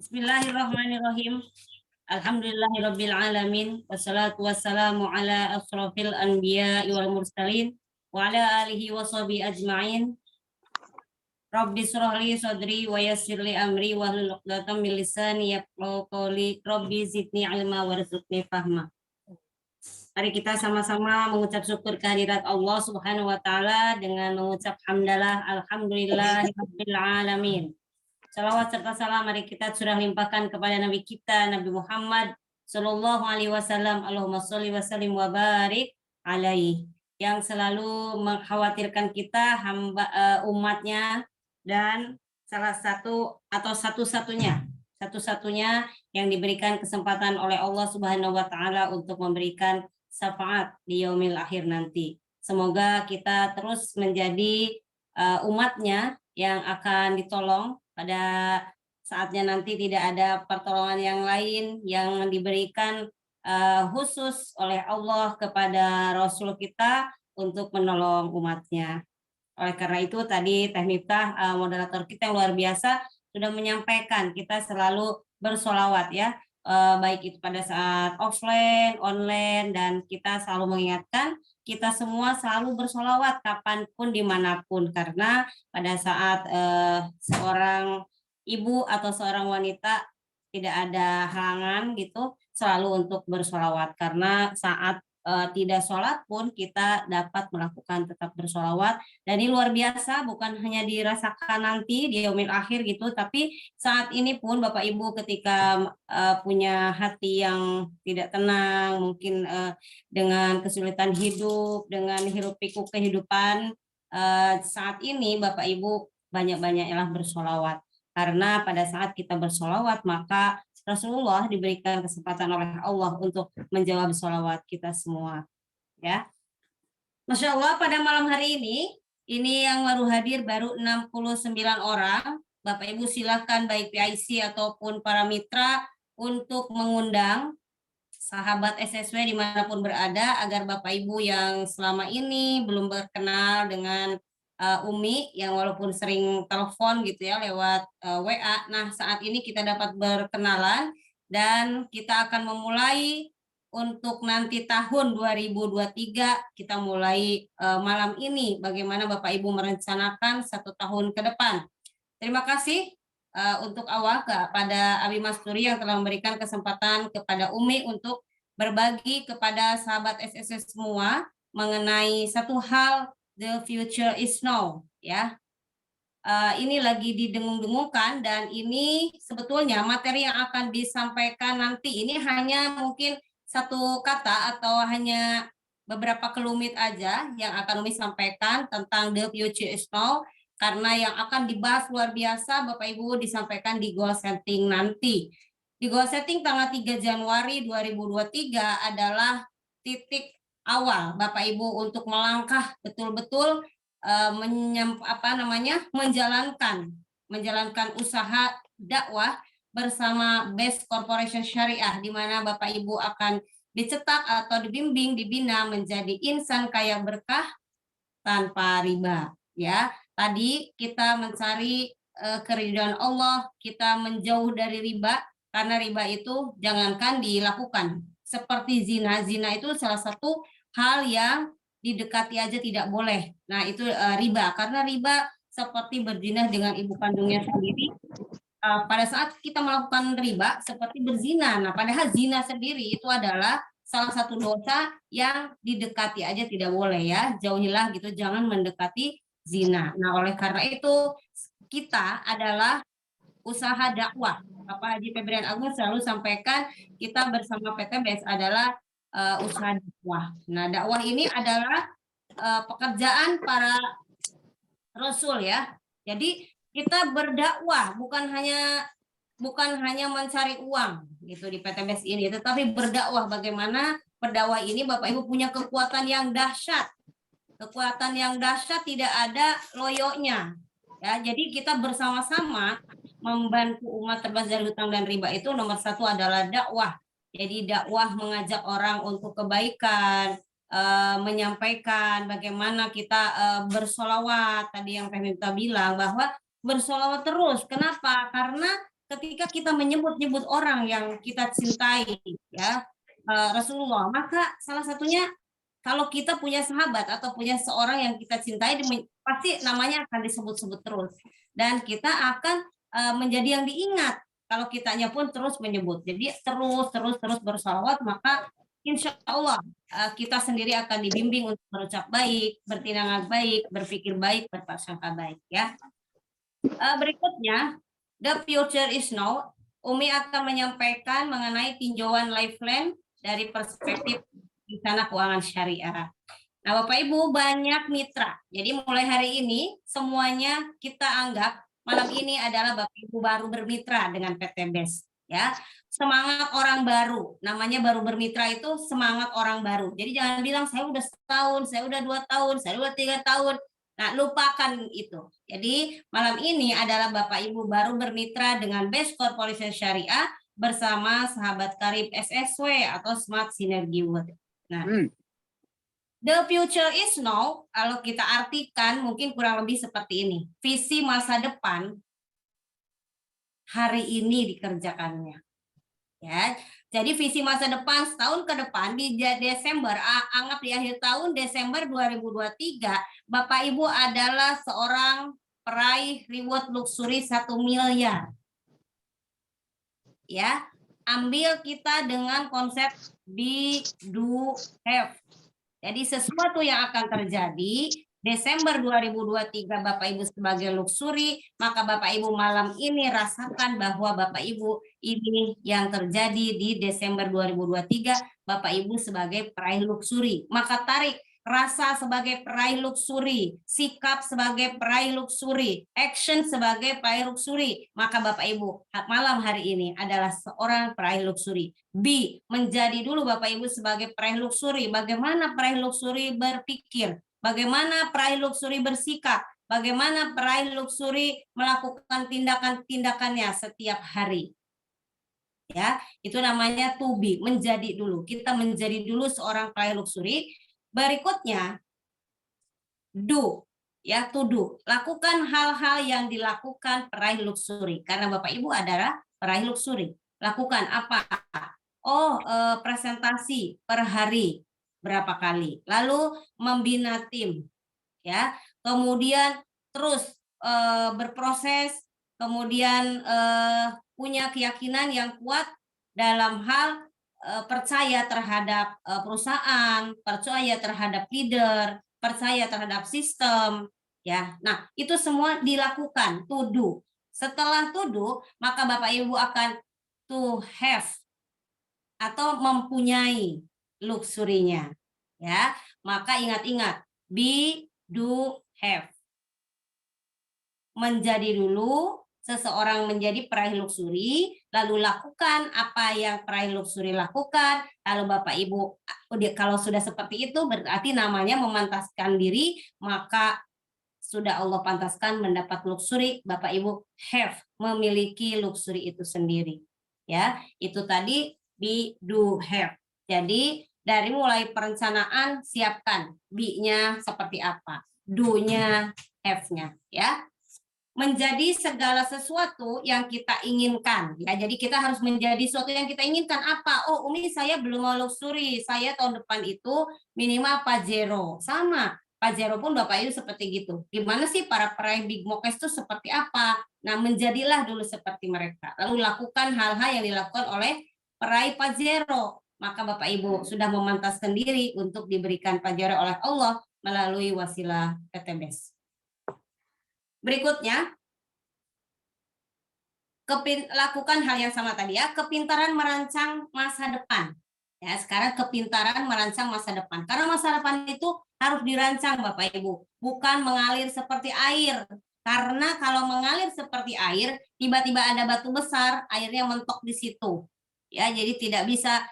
Bismillahirrahmanirrahim. Alhamdulillahirabbil alamin wassalatu wassalamu ala asrofil anbiya'i wal mursalin wa ala alihi wa sahbihi ajma'in. Rabbi shrah li sadri wa yassir li amri wahlul 'uqdatam min lisani yafqahu qawli. Rabbi zidni ilma warzuqni fahma. Mari kita sama-sama mengucap syukur kehadirat Allah Subhanahu wa taala dengan mengucap hamdalah alhamdulillahirabbil alamin. Salawat serta salam mari kita curah limpahkan kepada Nabi kita Nabi Muhammad Sallallahu Alaihi Wasallam. Allahumma sholli wa sallim wa barik alaihi, yang selalu mengkhawatirkan kita umatnya, dan salah satu atau satu-satunya yang diberikan kesempatan oleh Allah Subhanahu wa taala untuk memberikan syafaat di yaumil akhir nanti. Semoga kita terus menjadi umatnya yang akan ditolong pada saatnya nanti. Tidak ada pertolongan yang lain yang diberikan khusus oleh Allah kepada Rasul kita untuk menolong umatnya. Oleh karena itu tadi Teh Miftah, moderator kita yang luar biasa, sudah menyampaikan kita selalu bersolawat ya, baik itu pada saat offline, online, dan kita selalu mengingatkan kita semua selalu bersolawat kapanpun dimanapun, karena pada saat seorang ibu atau seorang wanita tidak ada halangan gitu selalu untuk bersolawat, karena saat tidak sholat pun kita dapat melakukan tetap bersolawat. Dan ini luar biasa, bukan hanya dirasakan nanti di yaumil akhir gitu, tapi saat ini pun Bapak Ibu ketika punya hati yang tidak tenang, mungkin dengan kesulitan hidup, dengan hiruk pikuk kehidupan, saat ini Bapak Ibu banyak-banyaklah bersolawat, karena pada saat kita bersolawat maka Rasulullah diberikan kesempatan oleh Allah untuk menjawab sholawat kita semua. Ya, Masya Allah, pada malam hari ini yang baru hadir baru 69 orang. Bapak Ibu silakan baik PIC ataupun para mitra untuk mengundang sahabat SSW dimanapun berada, agar Bapak Ibu yang selama ini belum berkenal dengan Umi, yang walaupun sering telepon gitu ya lewat WA, nah saat ini kita dapat berkenalan, dan kita akan memulai untuk nanti tahun 2023, kita mulai malam ini bagaimana Bapak Ibu merencanakan 1 tahun ke depan. Terima kasih untuk awal kepada Abi Masturi yang telah memberikan kesempatan kepada Umi untuk berbagi kepada sahabat SSS semua mengenai satu hal, the future is now ya. Ini lagi didengung-dengungkan, dan ini sebetulnya materi yang akan disampaikan nanti ini hanya mungkin satu kata atau hanya beberapa kelumit aja yang akan Umi sampaikan tentang the future is now, karena yang akan dibahas luar biasa Bapak Ibu disampaikan di goal setting nanti. Di goal setting tanggal 3 Januari 2023 adalah titik awal Bapak Ibu untuk melangkah betul-betul menjalankan usaha dakwah bersama Best Corporation Syariah, di mana Bapak Ibu akan dicetak atau dibimbing, dibina menjadi insan kaya berkah tanpa riba ya. Tadi kita mencari keridhaan Allah, kita menjauh dari riba, karena riba itu jangankan dilakukan, seperti zina itu salah satu hal yang didekati aja tidak boleh. Nah itu riba, karena riba seperti berzina dengan ibu kandungnya sendiri. Pada saat kita melakukan riba seperti berzina. Nah padahal zina sendiri itu adalah salah satu dosa yang didekati aja tidak boleh ya, jauhilah gitu, jangan mendekati zina. Nah oleh karena itu kita adalah usaha dakwah. Bapak Haji Febrian Agung selalu sampaikan kita bersama PTBS adalah usaha dakwah. Nah dakwah ini adalah pekerjaan para Rasul ya. Jadi kita berdakwah bukan hanya mencari uang gitu di PTBS ini, tetapi berdakwah. Bagaimana berdakwah ini Bapak Ibu punya kekuatan yang dahsyat. Kekuatan yang dahsyat tidak ada loyonya. Ya, jadi kita bersama-sama membantu umat terbebas dari hutang dan riba itu nomor satu adalah dakwah. Jadi dakwah mengajak orang untuk kebaikan, menyampaikan bagaimana kita bersolawat. Tadi yang Teh Miftah bilang bahwa bersolawat terus. Kenapa? Karena ketika kita menyebut-nyebut orang yang kita cintai, ya, Rasulullah, maka salah satunya kalau kita punya sahabat atau punya seorang yang kita cintai, pasti namanya akan disebut-sebut terus, dan kita akan menjadi yang diingat kalau kitanya pun terus menyebut. Jadi terus bersalawat, maka insya Allah kita sendiri akan dibimbing untuk berucap baik, bertindak baik, berpikir baik, berprasangka baik, ya. Berikutnya, the future is now. Umi akan menyampaikan mengenai tinjauan life plan dari perspektif rencana keuangan syariah. Nah, Bapak Ibu, banyak mitra. Jadi mulai hari ini semuanya kita anggap malam ini adalah Bapak Ibu baru bermitra dengan PT BES, ya. Semangat orang baru, namanya baru bermitra itu semangat orang baru. Jadi jangan bilang saya udah setahun, saya udah 2 tahun, saya udah 3 tahun. Nah, lupakan itu. Jadi malam ini adalah Bapak Ibu baru bermitra dengan BES Corporation Syariah bersama sahabat karib SSW atau Smart Synergy World. Nah, the future is now, kalau kita artikan mungkin kurang lebih seperti ini. Visi masa depan hari ini dikerjakannya. Ya, jadi visi masa depan setahun ke depan di Desember, anggap di akhir tahun Desember 2023, Bapak Ibu adalah seorang peraih reward luxury 1 miliar. Ya, ambil kita dengan konsep be, do, have. Jadi sesuatu yang akan terjadi Desember 2023 Bapak Ibu sebagai luxury, maka Bapak Ibu malam ini rasakan bahwa Bapak Ibu ini yang terjadi di Desember 2023, Bapak Ibu sebagai peraih luxury. Maka tarik rasa sebagai peraih luxury, sikap sebagai peraih luxury, action sebagai peraih luxury. Maka Bapak Ibu malam hari ini adalah seorang peraih luxury. B, menjadi dulu Bapak Ibu sebagai peraih luxury. Bagaimana peraih luxury berpikir? Bagaimana peraih luxury bersikap? Bagaimana peraih luxury melakukan tindakan-tindakannya setiap hari? Ya, itu namanya to be, menjadi dulu. Kita menjadi dulu seorang peraih luxury. Berikutnya, do, ya, to do. Lakukan hal-hal yang dilakukan peraih luxury. Karena Bapak Ibu adalah peraih luxury. Lakukan apa? Oh, presentasi per hari berapa kali, lalu membina tim, ya, kemudian terus berproses, kemudian punya keyakinan yang kuat dalam hal percaya terhadap perusahaan, percaya terhadap leader, percaya terhadap sistem, ya. Nah, itu semua dilakukan, to do. Setelah to do, maka Bapak Ibu akan to have atau mempunyai luxury-nya, ya. Maka ingat-ingat, be, do, have. Menjadi dulu, seseorang menjadi peraih luxury, lalu lakukan apa yang peraih luxury lakukan, lalu Bapak Ibu kalau sudah seperti itu berarti namanya memantaskan diri, maka sudah Allah pantaskan mendapat luxury, Bapak Ibu have, memiliki luxury itu sendiri. Ya, itu tadi be, do, have. Jadi dari mulai perencanaan siapkan be-nya seperti apa, do-nya, have-nya, ya. Menjadi segala sesuatu yang kita inginkan, ya. Jadi kita harus menjadi sesuatu yang kita inginkan. Apa? Oh, Umi, saya belum mau luxury, saya tahun depan itu minimal Pajero. Sama, Pajero pun Bapak Ibu seperti gitu. Gimana sih para peraih Big Mokes itu seperti apa? Nah, menjadilah dulu seperti mereka. Lalu lakukan hal-hal yang dilakukan oleh peraih Pajero. Maka Bapak Ibu sudah memantaskan diri untuk diberikan Pajero oleh Allah melalui wasilah PT BES. Berikutnya, lakukan hal yang sama tadi, ya, kepintaran merancang masa depan. Ya, sekarang kepintaran merancang masa depan. Karena masa depan itu harus dirancang Bapak Ibu, bukan mengalir seperti air. Karena kalau mengalir seperti air, tiba-tiba ada batu besar, airnya mentok di situ. Ya, jadi tidak bisa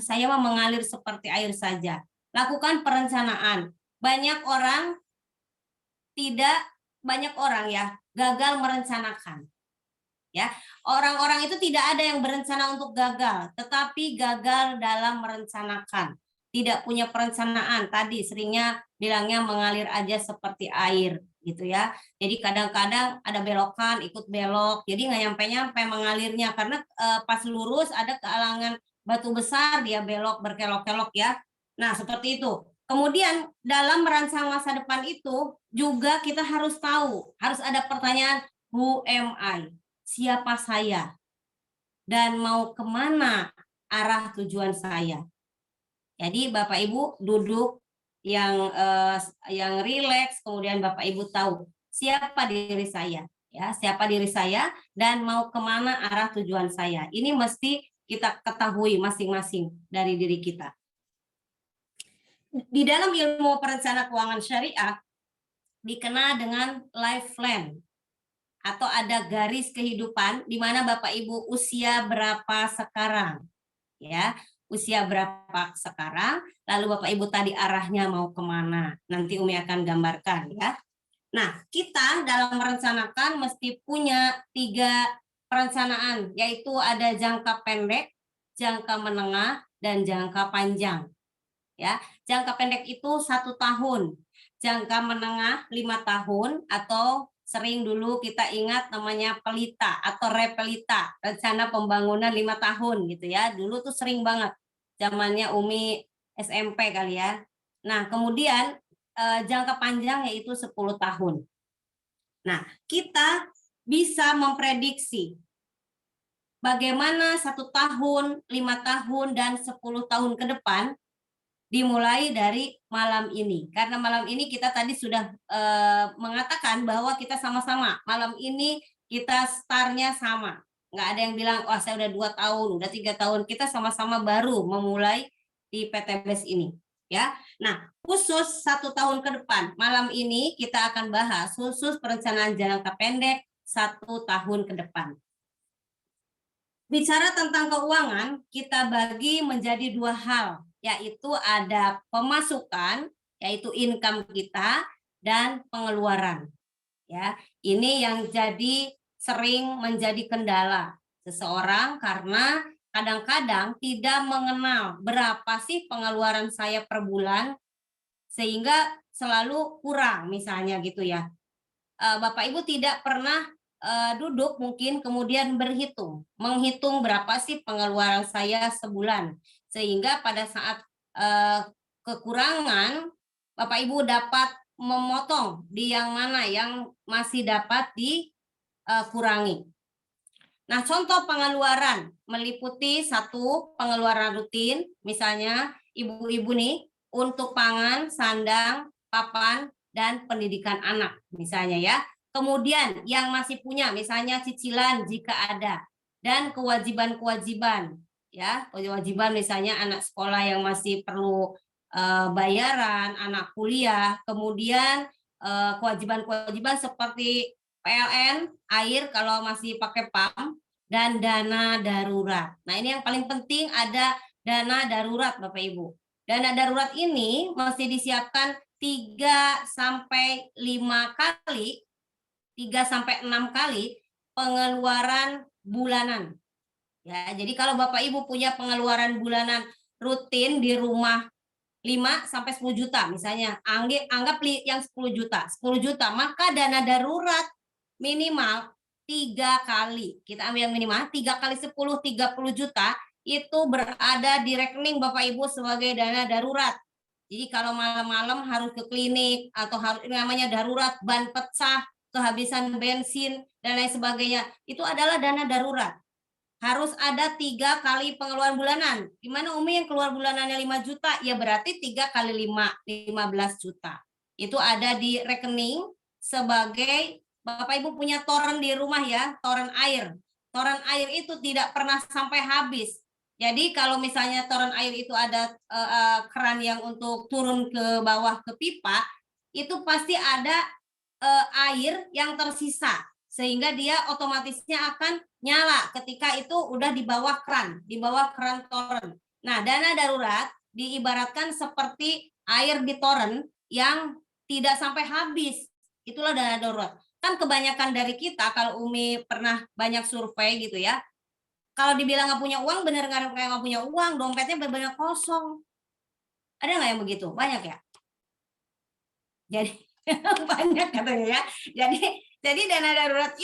saya mau mengalir seperti air saja. Lakukan perencanaan. Banyak orang ya gagal merencanakan. Ya, orang-orang itu tidak ada yang berencana untuk gagal, tetapi gagal dalam merencanakan. tidak punya perencanaan. Tadi seringnya bilangnya mengalir aja seperti air gitu ya. Jadi kadang-kadang ada belokan, ikut belok. Jadi nggak nyampe-nyampe mengalirnya karena pas lurus ada kealangan batu besar, dia belok berkelok-kelok ya. Nah, seperti itu. Kemudian dalam merancang masa depan itu juga kita harus tahu, harus ada pertanyaan, who am I? Siapa saya? Dan mau kemana arah tujuan saya? Jadi Bapak Ibu duduk yang rileks, kemudian Bapak Ibu tahu siapa diri saya, ya siapa diri saya dan mau kemana arah tujuan saya. Ini mesti kita ketahui masing-masing dari diri kita. Di dalam ilmu perencanaan keuangan syariah dikenal dengan life plan atau ada garis kehidupan di mana Bapak Ibu usia berapa sekarang, ya usia berapa sekarang, lalu Bapak Ibu tadi arahnya mau kemana, nanti Umi akan gambarkan ya. Nah, kita dalam merencanakan mesti punya 3 perencanaan, yaitu ada jangka pendek, jangka menengah, dan jangka panjang. Ya, jangka pendek itu 1 tahun, jangka menengah 5 tahun, atau sering dulu kita ingat namanya pelita atau repelita, rencana pembangunan 5 tahun gitu ya. Dulu tuh sering banget, zamannya Umi SMP kali ya. Nah, kemudian jangka panjang yaitu 10 tahun. Nah, kita bisa memprediksi bagaimana 1 tahun, 5 tahun, dan 10 tahun ke depan dimulai dari malam ini. Karena malam ini kita tadi sudah mengatakan bahwa kita sama-sama. Malam ini kita startnya sama. Nggak ada yang bilang, wah saya udah 2 tahun, udah 3 tahun. Kita sama-sama baru memulai di PTBS ini. Ya, nah khusus 1 tahun ke depan, malam ini kita akan bahas khusus perencanaan jangka pendek 1 tahun ke depan. Bicara tentang keuangan, kita bagi menjadi 2 hal, yaitu ada pemasukan, yaitu income kita, dan pengeluaran. Ya, ini yang sering menjadi kendala seseorang karena kadang-kadang tidak mengenal berapa sih pengeluaran saya per bulan, sehingga selalu kurang misalnya gitu ya. Bapak Ibu tidak pernah duduk mungkin kemudian menghitung berapa sih pengeluaran saya sebulan, sehingga pada saat kekurangan Bapak Ibu dapat memotong di yang mana yang masih dapat dikurangi. Nah, contoh pengeluaran meliputi 1 pengeluaran rutin, misalnya ibu-ibu nih untuk pangan, sandang, papan, dan pendidikan anak misalnya ya. Kemudian yang masih punya misalnya cicilan jika ada, dan kewajiban-kewajiban ya, kewajiban misalnya anak sekolah yang masih perlu bayaran, anak kuliah, kemudian kewajiban-kewajiban seperti PLN, air kalau masih pakai PAM, dan dana darurat. Nah, ini yang paling penting ada dana darurat Bapak Ibu. Dana darurat ini mesti disiapkan 3 sampai 5 kali, 3 sampai 6 kali pengeluaran bulanan. Ya, jadi kalau Bapak Ibu punya pengeluaran bulanan rutin di rumah 5 sampai 10 juta misalnya, anggap yang 10 juta, 10 juta, maka dana darurat minimal 3 kali. Kita ambil yang minimal 3 kali 10, 30 juta itu berada di rekening Bapak Ibu sebagai dana darurat. Jadi kalau malam-malam harus ke klinik atau harus namanya darurat, ban pecah, kehabisan bensin dan lain sebagainya, itu adalah dana darurat. Harus ada 3 kali pengeluaran bulanan. Di mana Umi yang keluar bulanannya 5 juta, ya berarti 3 kali 5, 15 juta. Itu ada di rekening sebagai Bapak Ibu punya toren di rumah ya, toren air. Toren air itu tidak pernah sampai habis. Jadi kalau misalnya toren air itu ada keran yang untuk turun ke bawah ke pipa, itu pasti ada air yang tersisa, sehingga dia otomatisnya akan nyala ketika itu udah di bawah keran toren. Nah, dana darurat diibaratkan seperti air di toren yang tidak sampai habis. Itulah dana darurat. Kan kebanyakan dari kita, kalau Umi pernah banyak survei gitu ya, kalau dibilang nggak punya uang, bener nggak punya uang, dompetnya benar-benar kosong. Ada nggak yang begitu? Banyak ya? Jadi banyak katanya ya. Jadi dana darurat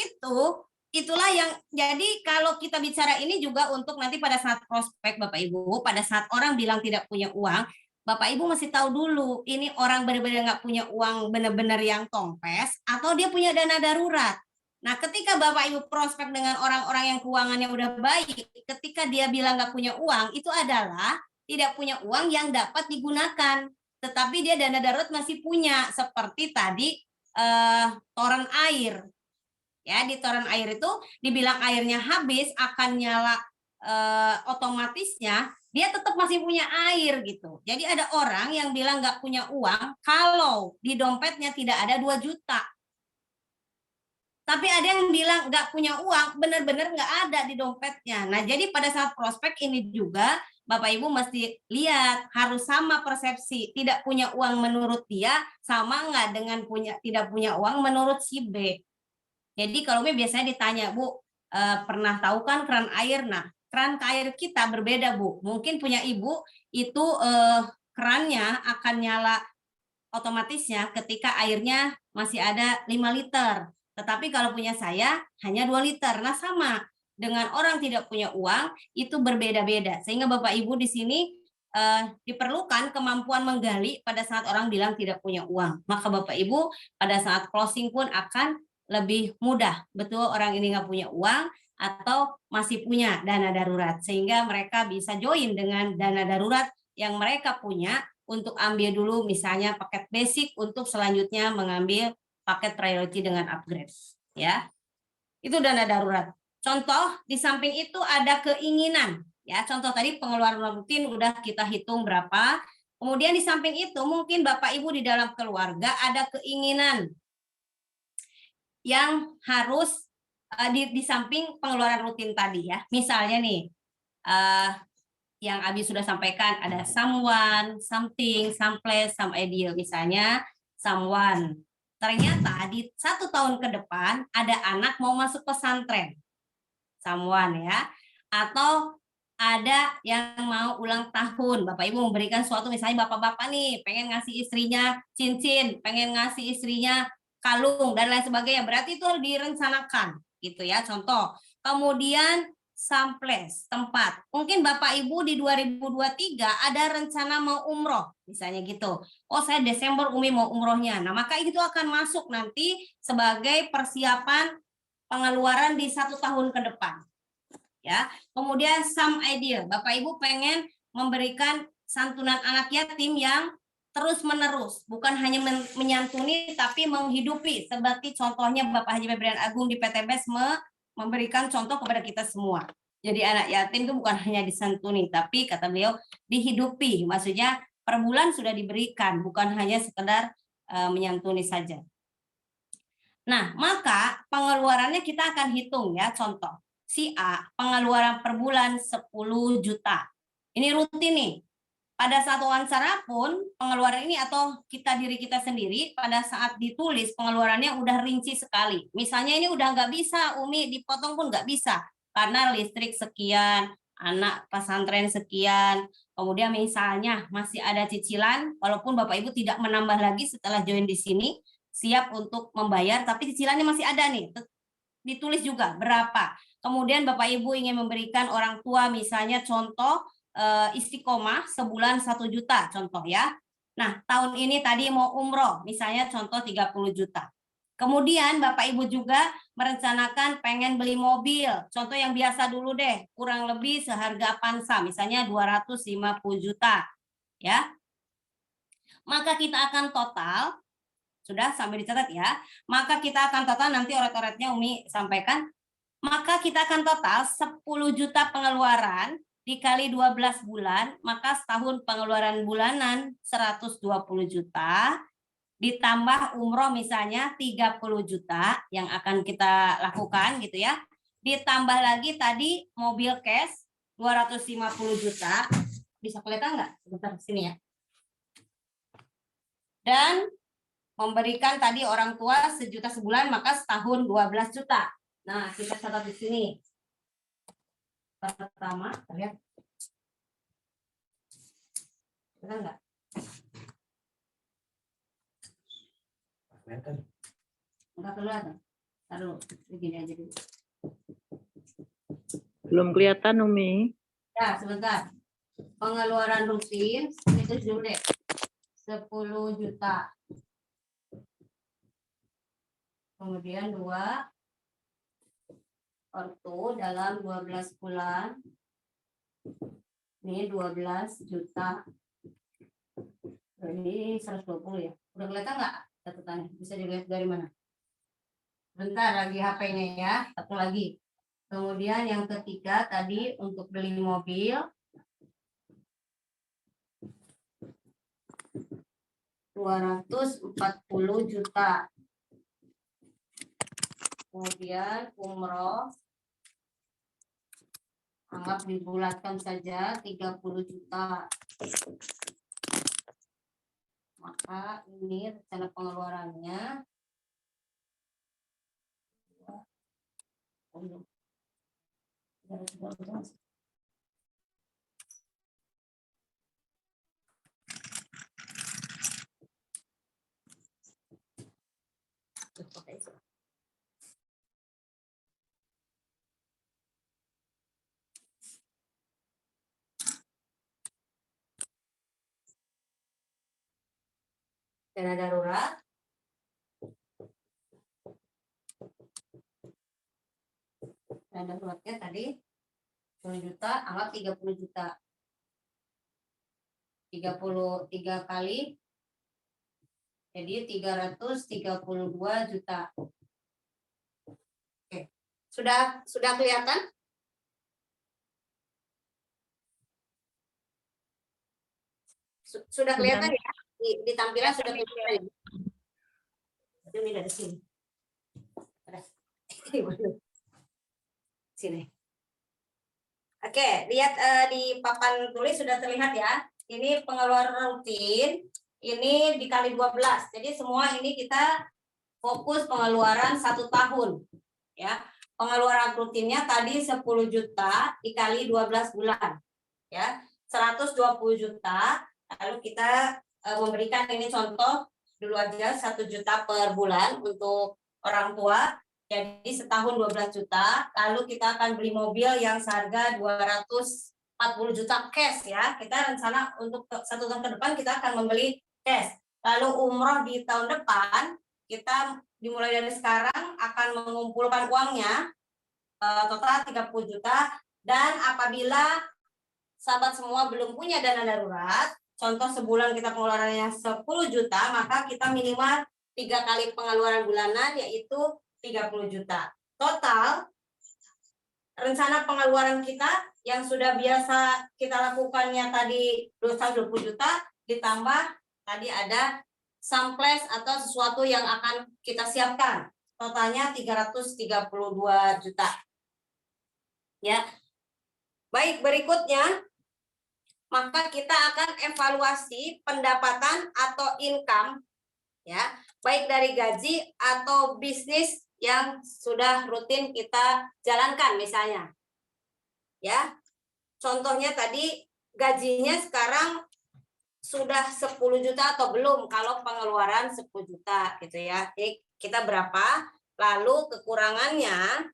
itulah yang jadi kalau kita bicara ini juga untuk nanti pada saat prospek Bapak Ibu, pada saat orang bilang tidak punya uang, Bapak Ibu masih tahu dulu ini orang benar-benar nggak punya uang benar-benar yang tongpes atau dia punya dana darurat. Nah, ketika Bapak Ibu prospek dengan orang-orang yang keuangannya udah baik, ketika dia bilang nggak punya uang, itu adalah tidak punya uang yang dapat digunakan. Tetapi dia dana darurat masih punya, seperti tadi toren air. Ya, di toren air itu dibilang airnya habis akan nyala otomatisnya dia tetap masih punya air gitu. Jadi ada orang yang bilang nggak punya uang kalau di dompetnya tidak ada 2 juta. Tapi ada yang bilang nggak punya uang, benar-benar nggak ada di dompetnya. Nah, jadi pada saat prospek ini juga Bapak Ibu mesti lihat harus sama persepsi. Tidak punya uang menurut dia sama nggak dengan tidak punya uang menurut si B. Jadi kalau B biasanya ditanya, Bu, pernah tahu kan keran air? Nah, keran air kita berbeda, Bu. Mungkin punya Ibu itu kerannya akan nyala otomatisnya ketika airnya masih ada 5 liter. Tetapi kalau punya saya hanya 2 liter. Nah, sama dengan orang tidak punya uang itu berbeda-beda. Sehingga Bapak Ibu di sini diperlukan kemampuan menggali pada saat orang bilang tidak punya uang. Maka Bapak Ibu pada saat closing pun akan lebih mudah. Betul orang ini nggak punya uang atau masih punya dana darurat. Sehingga mereka bisa join dengan dana darurat yang mereka punya untuk ambil dulu misalnya paket basic untuk selanjutnya mengambil paket priority dengan upgrade ya. Itu dana darurat. Contoh di samping itu ada keinginan ya. Contoh tadi pengeluaran rutin udah kita hitung berapa. Kemudian di samping itu mungkin Bapak Ibu di dalam keluarga ada keinginan yang harus di samping pengeluaran rutin tadi ya. Misalnya nih yang Abi sudah sampaikan ada someone, something, some place, some ideal. Misalnya someone. Ternyata di 1 tahun ke depan ada anak mau masuk pesantren. Someone ya. Atau ada yang mau ulang tahun. Bapak Ibu memberikan suatu misalnya bapak-bapak nih pengen ngasih istrinya cincin, pengen ngasih istrinya kalung dan lain sebagainya. Berarti itu direncanakan gitu ya. Contoh. Kemudian samples, tempat. Mungkin Bapak Ibu di 2023 ada rencana mau umroh, misalnya gitu. Oh, saya Desember Umi mau umrohnya. Nah, maka itu akan masuk nanti sebagai persiapan pengeluaran di 1 tahun ke depan. Ya. Kemudian some ideal. Bapak Ibu pengen memberikan santunan anak yatim yang terus-menerus, bukan hanya menyantuni tapi menghidupi. Seperti contohnya Bapak Haji Febrian Agung di PTBS memberikan contoh kepada kita semua. Jadi anak yatim itu bukan hanya disantuni, tapi kata beliau dihidupi. Maksudnya per bulan sudah diberikan, bukan hanya sekedar menyantuni saja. Nah, maka pengeluarannya kita akan hitung ya. Contoh, si A pengeluaran per bulan 10 juta. Ini rutin nih. Pada saat wawancara pun pengeluaran ini atau diri kita sendiri pada saat ditulis pengeluarannya udah rinci sekali. Misalnya ini udah nggak bisa Umi dipotong pun nggak bisa karena listrik sekian, anak pesantren sekian, kemudian misalnya masih ada cicilan, walaupun Bapak Ibu tidak menambah lagi setelah join di sini, siap untuk membayar, tapi cicilannya masih ada nih, ditulis juga berapa. Kemudian Bapak Ibu ingin memberikan orang tua misalnya contoh istiqomah sebulan 1 juta contoh ya. Nah, tahun ini tadi mau umroh, misalnya contoh 30 juta. Kemudian Bapak Ibu juga merencanakan pengen beli mobil. Contoh yang biasa dulu deh, kurang lebih seharga Avanza, misalnya 250 juta. Ya. Maka kita akan total, sudah sampai dicatat ya. Maka kita akan total, nanti oret-oretnya Umi sampaikan. Maka kita akan total 10 juta pengeluaran dikali 12 bulan, maka setahun pengeluaran bulanan 120 juta, ditambah umroh misalnya 30 juta yang akan kita lakukan gitu ya. Ditambah lagi tadi mobil cash 250 juta. Bisa kelihatan nggak? Sebentar sini ya. Dan memberikan tadi orang tua 1 juta sebulan, maka setahun 12 juta. Nah, kita catat di sini. Pertama, lihat. Benar nggak? Enggak kelihatan. Taruh begini aja dulu. Belum kelihatan, Umi. Ya, sebentar. Pengeluaran rutin itu dulu deh. 10 juta. Kemudian 2 ortu dalam 12 bulan. Ini 12 juta. Ini 120 ya. Udah kelihatan nggak catatannya? Bisa dilihat dari mana? Bentar lagi HP-nya ya. Satu lagi. Kemudian yang ketiga tadi untuk beli mobil. 240 juta. Kemudian umroh. Anggap dibulatkan saja 30 juta. Maka ini rencana pengeluarannya. Dana darurat. Dana daruratnya tadi 10 juta, anggap 30 juta. 33 kali. Jadi 332 juta. Oke. Sudah kelihatan? Sudah kelihatan ya? Di tampilan sudah kelihatan. Ini dari sini. Sini. Oke, lihat di papan tulis sudah terlihat ya. Ini pengeluaran rutin, ini dikali 12. Jadi semua ini kita fokus pengeluaran 1 tahun. Ya. Pengeluaran rutinnya tadi 10 juta dikali 12 bulan. Ya. 120 juta. Lalu kita memberikan ini contoh dulu aja 1 juta per bulan untuk orang tua. Jadi setahun 12 juta, lalu kita akan beli mobil yang seharga 240 juta cash ya. Kita rencana untuk 1 tahun ke depan kita akan membeli cash. Lalu umroh di tahun depan, kita dimulai dari sekarang akan mengumpulkan uangnya total 30 juta. Dan apabila sahabat semua belum punya dana darurat, contoh sebulan kita pengeluarannya 10 juta, maka kita minimal 3 kali pengeluaran bulanan yaitu 30 juta. Total rencana pengeluaran kita yang sudah biasa kita lakukannya tadi 220 juta ditambah tadi ada samples atau sesuatu yang akan kita siapkan. Totalnya 332 juta. Ya. Baik, berikutnya maka kita akan evaluasi pendapatan atau income ya, baik dari gaji atau bisnis yang sudah rutin kita jalankan misalnya. Ya. Contohnya tadi gajinya sekarang sudah 10 juta atau belum kalau pengeluaran 10 juta gitu ya. Jadi kita berapa? Lalu kekurangannya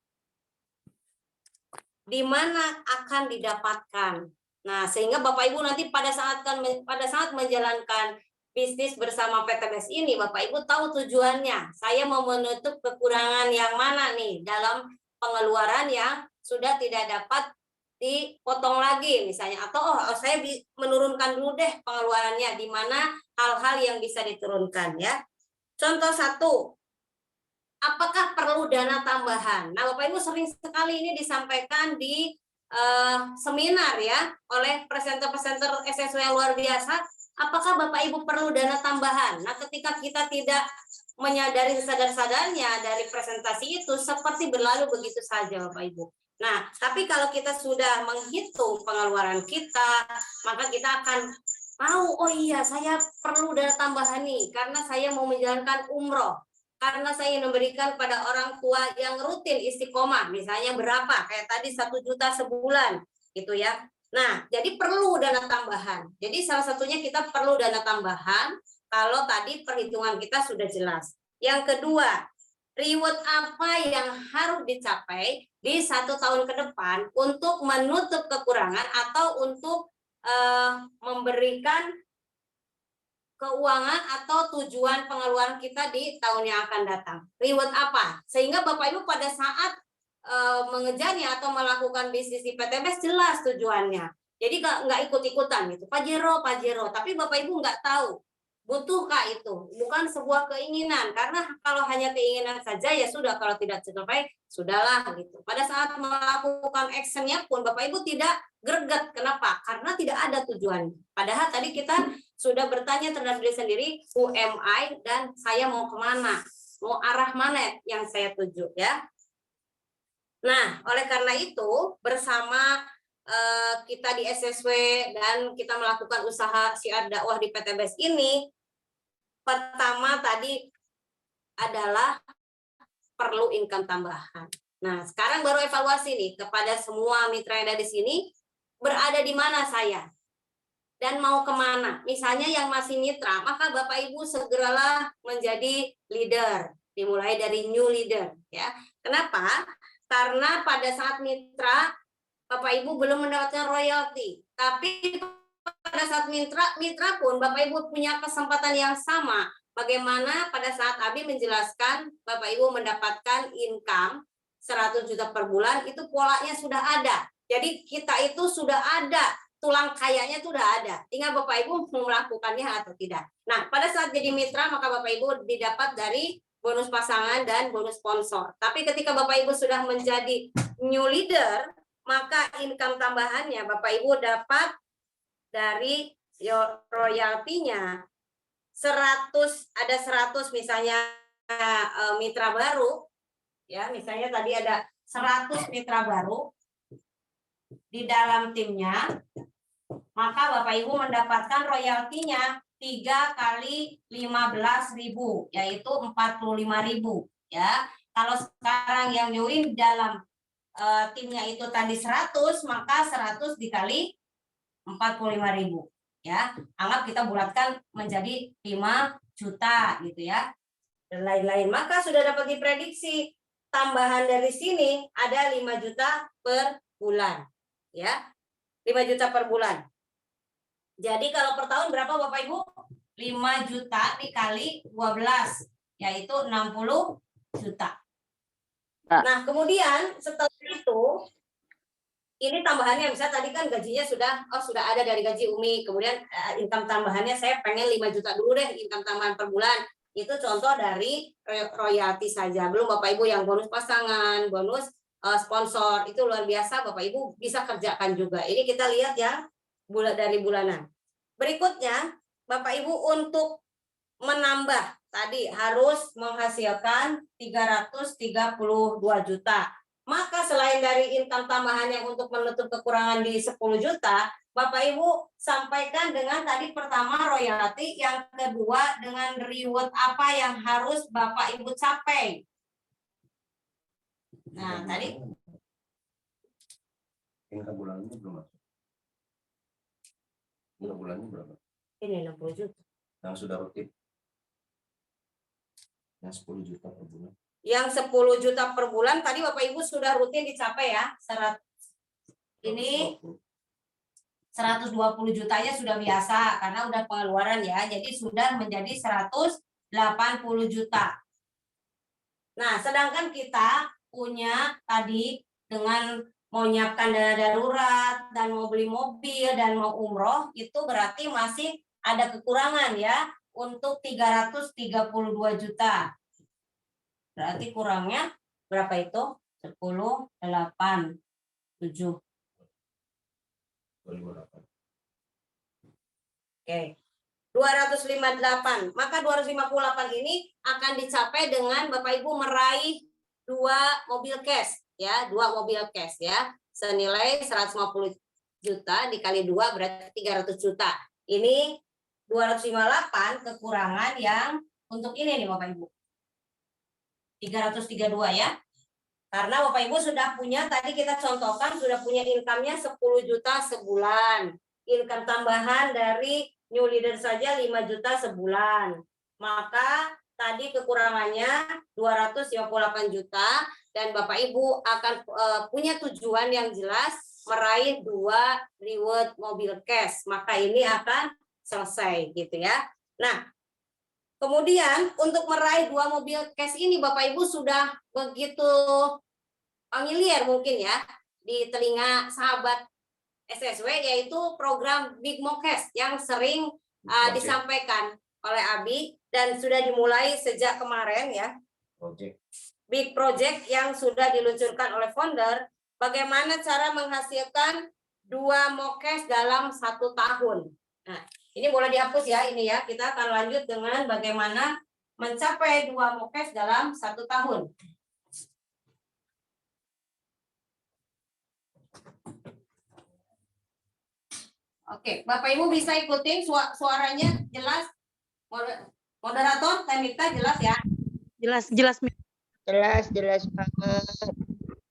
di mana akan didapatkan. Nah, sehingga Bapak Ibu nanti pada saat menjalankan bisnis bersama PTBS ini, Bapak Ibu tahu tujuannya. Saya mau menutup kekurangan yang mana nih dalam pengeluaran yang sudah tidak dapat dipotong lagi misalnya. Atau saya menurunkan dulu deh pengeluarannya, di mana hal-hal yang bisa diturunkan ya. Contoh 1, apakah perlu dana tambahan? Nah, Bapak Ibu sering sekali ini disampaikan di seminar ya oleh presenter-presenter SSW yang luar biasa. Apakah Bapak Ibu perlu dana tambahan? Nah, ketika kita tidak menyadari sadar-sadarnya dari presentasi itu seperti berlalu begitu saja Bapak Ibu. Nah, tapi kalau kita sudah menghitung pengeluaran kita, maka kita akan tahu, oh iya saya perlu dana tambahan nih karena saya mau menjalankan umroh. Karena saya ingin memberikan pada orang tua yang rutin istiqomah, misalnya berapa? Kayak tadi 1 juta sebulan, gitu ya. Nah, jadi perlu dana tambahan. Jadi salah satunya kita perlu dana tambahan kalau tadi perhitungan kita sudah jelas. Yang kedua, reward apa yang harus dicapai di 1 tahun ke depan untuk menutup kekurangan atau untuk memberikan keuangan atau tujuan pengeluaran kita di tahun yang akan datang. Reward apa? Sehingga Bapak Ibu pada saat mengejarnya atau melakukan bisnis di PTBS jelas tujuannya. Jadi nggak ikut-ikutan gitu. Pajero. Tapi Bapak Ibu nggak tahu butuhkah itu. Bukan sebuah keinginan. Karena kalau hanya keinginan saja ya sudah. Kalau tidak tercapai sudahlah gitu. Pada saat melakukan actionnya pun Bapak Ibu tidak greget. Kenapa? Karena tidak ada tujuan. Padahal tadi kita sudah bertanya terhadap diri sendiri, who am I dan saya mau kemana? Mau arah mana yang saya tuju ya? Nah, oleh karena itu bersama kita di SSW dan kita melakukan usaha syiar dakwah di PTBS ini, pertama tadi adalah perlu income tambahan. Nah, sekarang baru evaluasi nih kepada semua mitra yang ada di sini, berada di mana saya dan mau kemana. Misalnya yang masih mitra, maka Bapak Ibu segeralah menjadi leader, dimulai dari new leader ya. Kenapa? Karena pada saat mitra, Bapak Ibu belum mendapatkan royalti. Tapi pada saat mitra pun Bapak Ibu punya kesempatan yang sama. Bagaimana pada saat Abi menjelaskan Bapak Ibu mendapatkan income 100 juta per bulan, itu polanya sudah ada. Jadi kita itu sudah ada, tulang kayanya itu sudah ada. Tinggal Bapak Ibu melakukannya atau tidak. Nah, pada saat jadi mitra maka Bapak Ibu didapat dari bonus pasangan dan bonus sponsor. Tapi ketika Bapak Ibu sudah menjadi new leader, maka income tambahannya Bapak Ibu dapat dari royaltinya 100, ada 100 misalnya mitra baru, ya misalnya tadi ada 100 mitra baru di dalam timnya, maka Bapak Ibu mendapatkan royaltinya 3 kali 15.000, yaitu 45.000 ya. Kalau sekarang yang join dalam timnya itu tadi 100, maka 100 dikali 45.000 ya. Anggap kita bulatkan menjadi 5 juta gitu ya. Dan lain-lain. Maka sudah dapat diprediksi tambahan dari sini ada 5 juta per bulan ya. 5 juta per bulan. Jadi kalau per tahun berapa Bapak Ibu? 5 juta dikali 12, yaitu 60 juta. Nah, kemudian setelah itu, ini tambahannya, misalnya tadi kan gajinya sudah ada dari gaji Umi, kemudian income tambahannya saya pengen 5 juta dulu deh, income tambahan per bulan. Itu contoh dari royalti saja. Belum Bapak Ibu yang bonus pasangan, bonus sponsor, itu luar biasa Bapak Ibu bisa kerjakan juga. Ini kita lihat ya, dari bulanan. Berikutnya, Bapak Ibu untuk menambah tadi harus menghasilkan 332 juta. Maka selain dari income tambahan yang untuk menutup kekurangan di 10 juta, Bapak Ibu sampaikan dengan tadi pertama royalti, yang kedua dengan reward apa yang harus Bapak Ibu capai. Nah, tadi income bulannya belum masuk. Income bulannya berapa? Ini 60 juta. Yang sudah rutin. Yang 10 juta per bulan. Yang 10 juta per bulan tadi Bapak Ibu sudah rutin dicapai ya. Ini 120 jutanya sudah biasa karena udah pengeluaran ya. Jadi sudah menjadi 180 juta. Nah, sedangkan kita punya tadi dengan mau nyiapkan dana darurat dan mau beli mobil dan mau umroh, itu berarti masih ada kekurangan ya untuk 332 juta. Berarti kurangnya berapa itu? 10, 8, 7. Oke. 258. Maka 258 ini akan dicapai dengan Bapak Ibu meraih 2 mobil cash ya, 2 mobil cash ya. Senilai 150 juta dikali 2 berarti 300 juta. Ini 258 kekurangan yang untuk ini nih Bapak Ibu. 332 ya. Karena Bapak Ibu sudah punya, tadi kita contohkan sudah punya income-nya 10 juta sebulan. Income tambahan dari new leader saja 5 juta sebulan. Maka tadi kekurangannya 258 juta dan Bapak Ibu akan punya tujuan yang jelas meraih 2 reward mobil cash, maka ini akan selesai gitu ya. Nah, kemudian untuk meraih 2 mobil cash ini Bapak Ibu sudah begitu familiar mungkin ya di telinga sahabat SSW, yaitu program Big Mo Cash yang sering disampaikan oleh Abi dan sudah dimulai sejak kemarin ya. Big Project yang sudah diluncurkan oleh founder, bagaimana cara menghasilkan 2 Mokes dalam 1 tahun. Nah, ini boleh dihapus ya ini ya. Kita akan lanjut dengan bagaimana mencapai 2 Mokes dalam 1 tahun. Oke, Bapak Ibu bisa ikutin suaranya jelas? Moderator, saya minta jelas ya. Jelas. Jelas banget.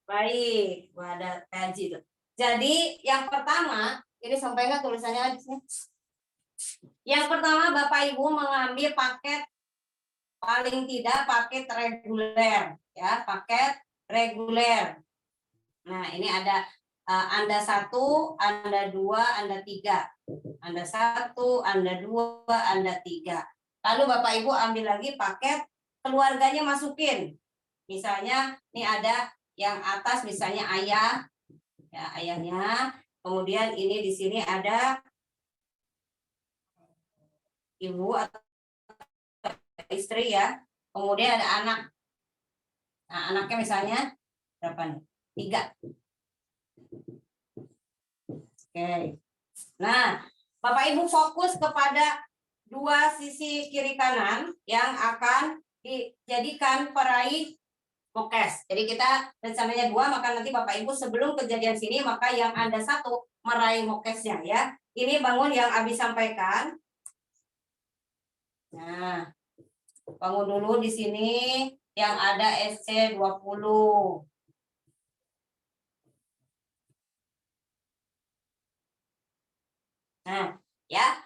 Baik, ada kaji. Jadi yang pertama, ini sampai nggak tulisannya di sini? Yang pertama Bapak Ibu mengambil paket paling tidak paket reguler ya, paket reguler. Nah, ini ada Anda 1, Anda 2, Anda 3. Anda 1, Anda 2, Anda 3. Lalu Bapak Ibu ambil lagi paket keluarganya masukin. Misalnya ini ada yang atas misalnya ayah, ya ayahnya. Kemudian ini di sini ada ibu atau istri ya. Kemudian ada anak. Nah, anaknya misalnya berapa nih? 3. Oke. Nah, Bapak Ibu fokus kepada 2 sisi kiri kanan yang akan dijadikan peraih Mokes. Jadi kita rencananya 2, maka nanti Bapak Ibu sebelum kejadian sini maka yang Anda 1 meraih Mokesnya ya. Ini bangun yang Abi sampaikan. Nah, bangun dulu di sini yang ada SC 20. Nah, ya.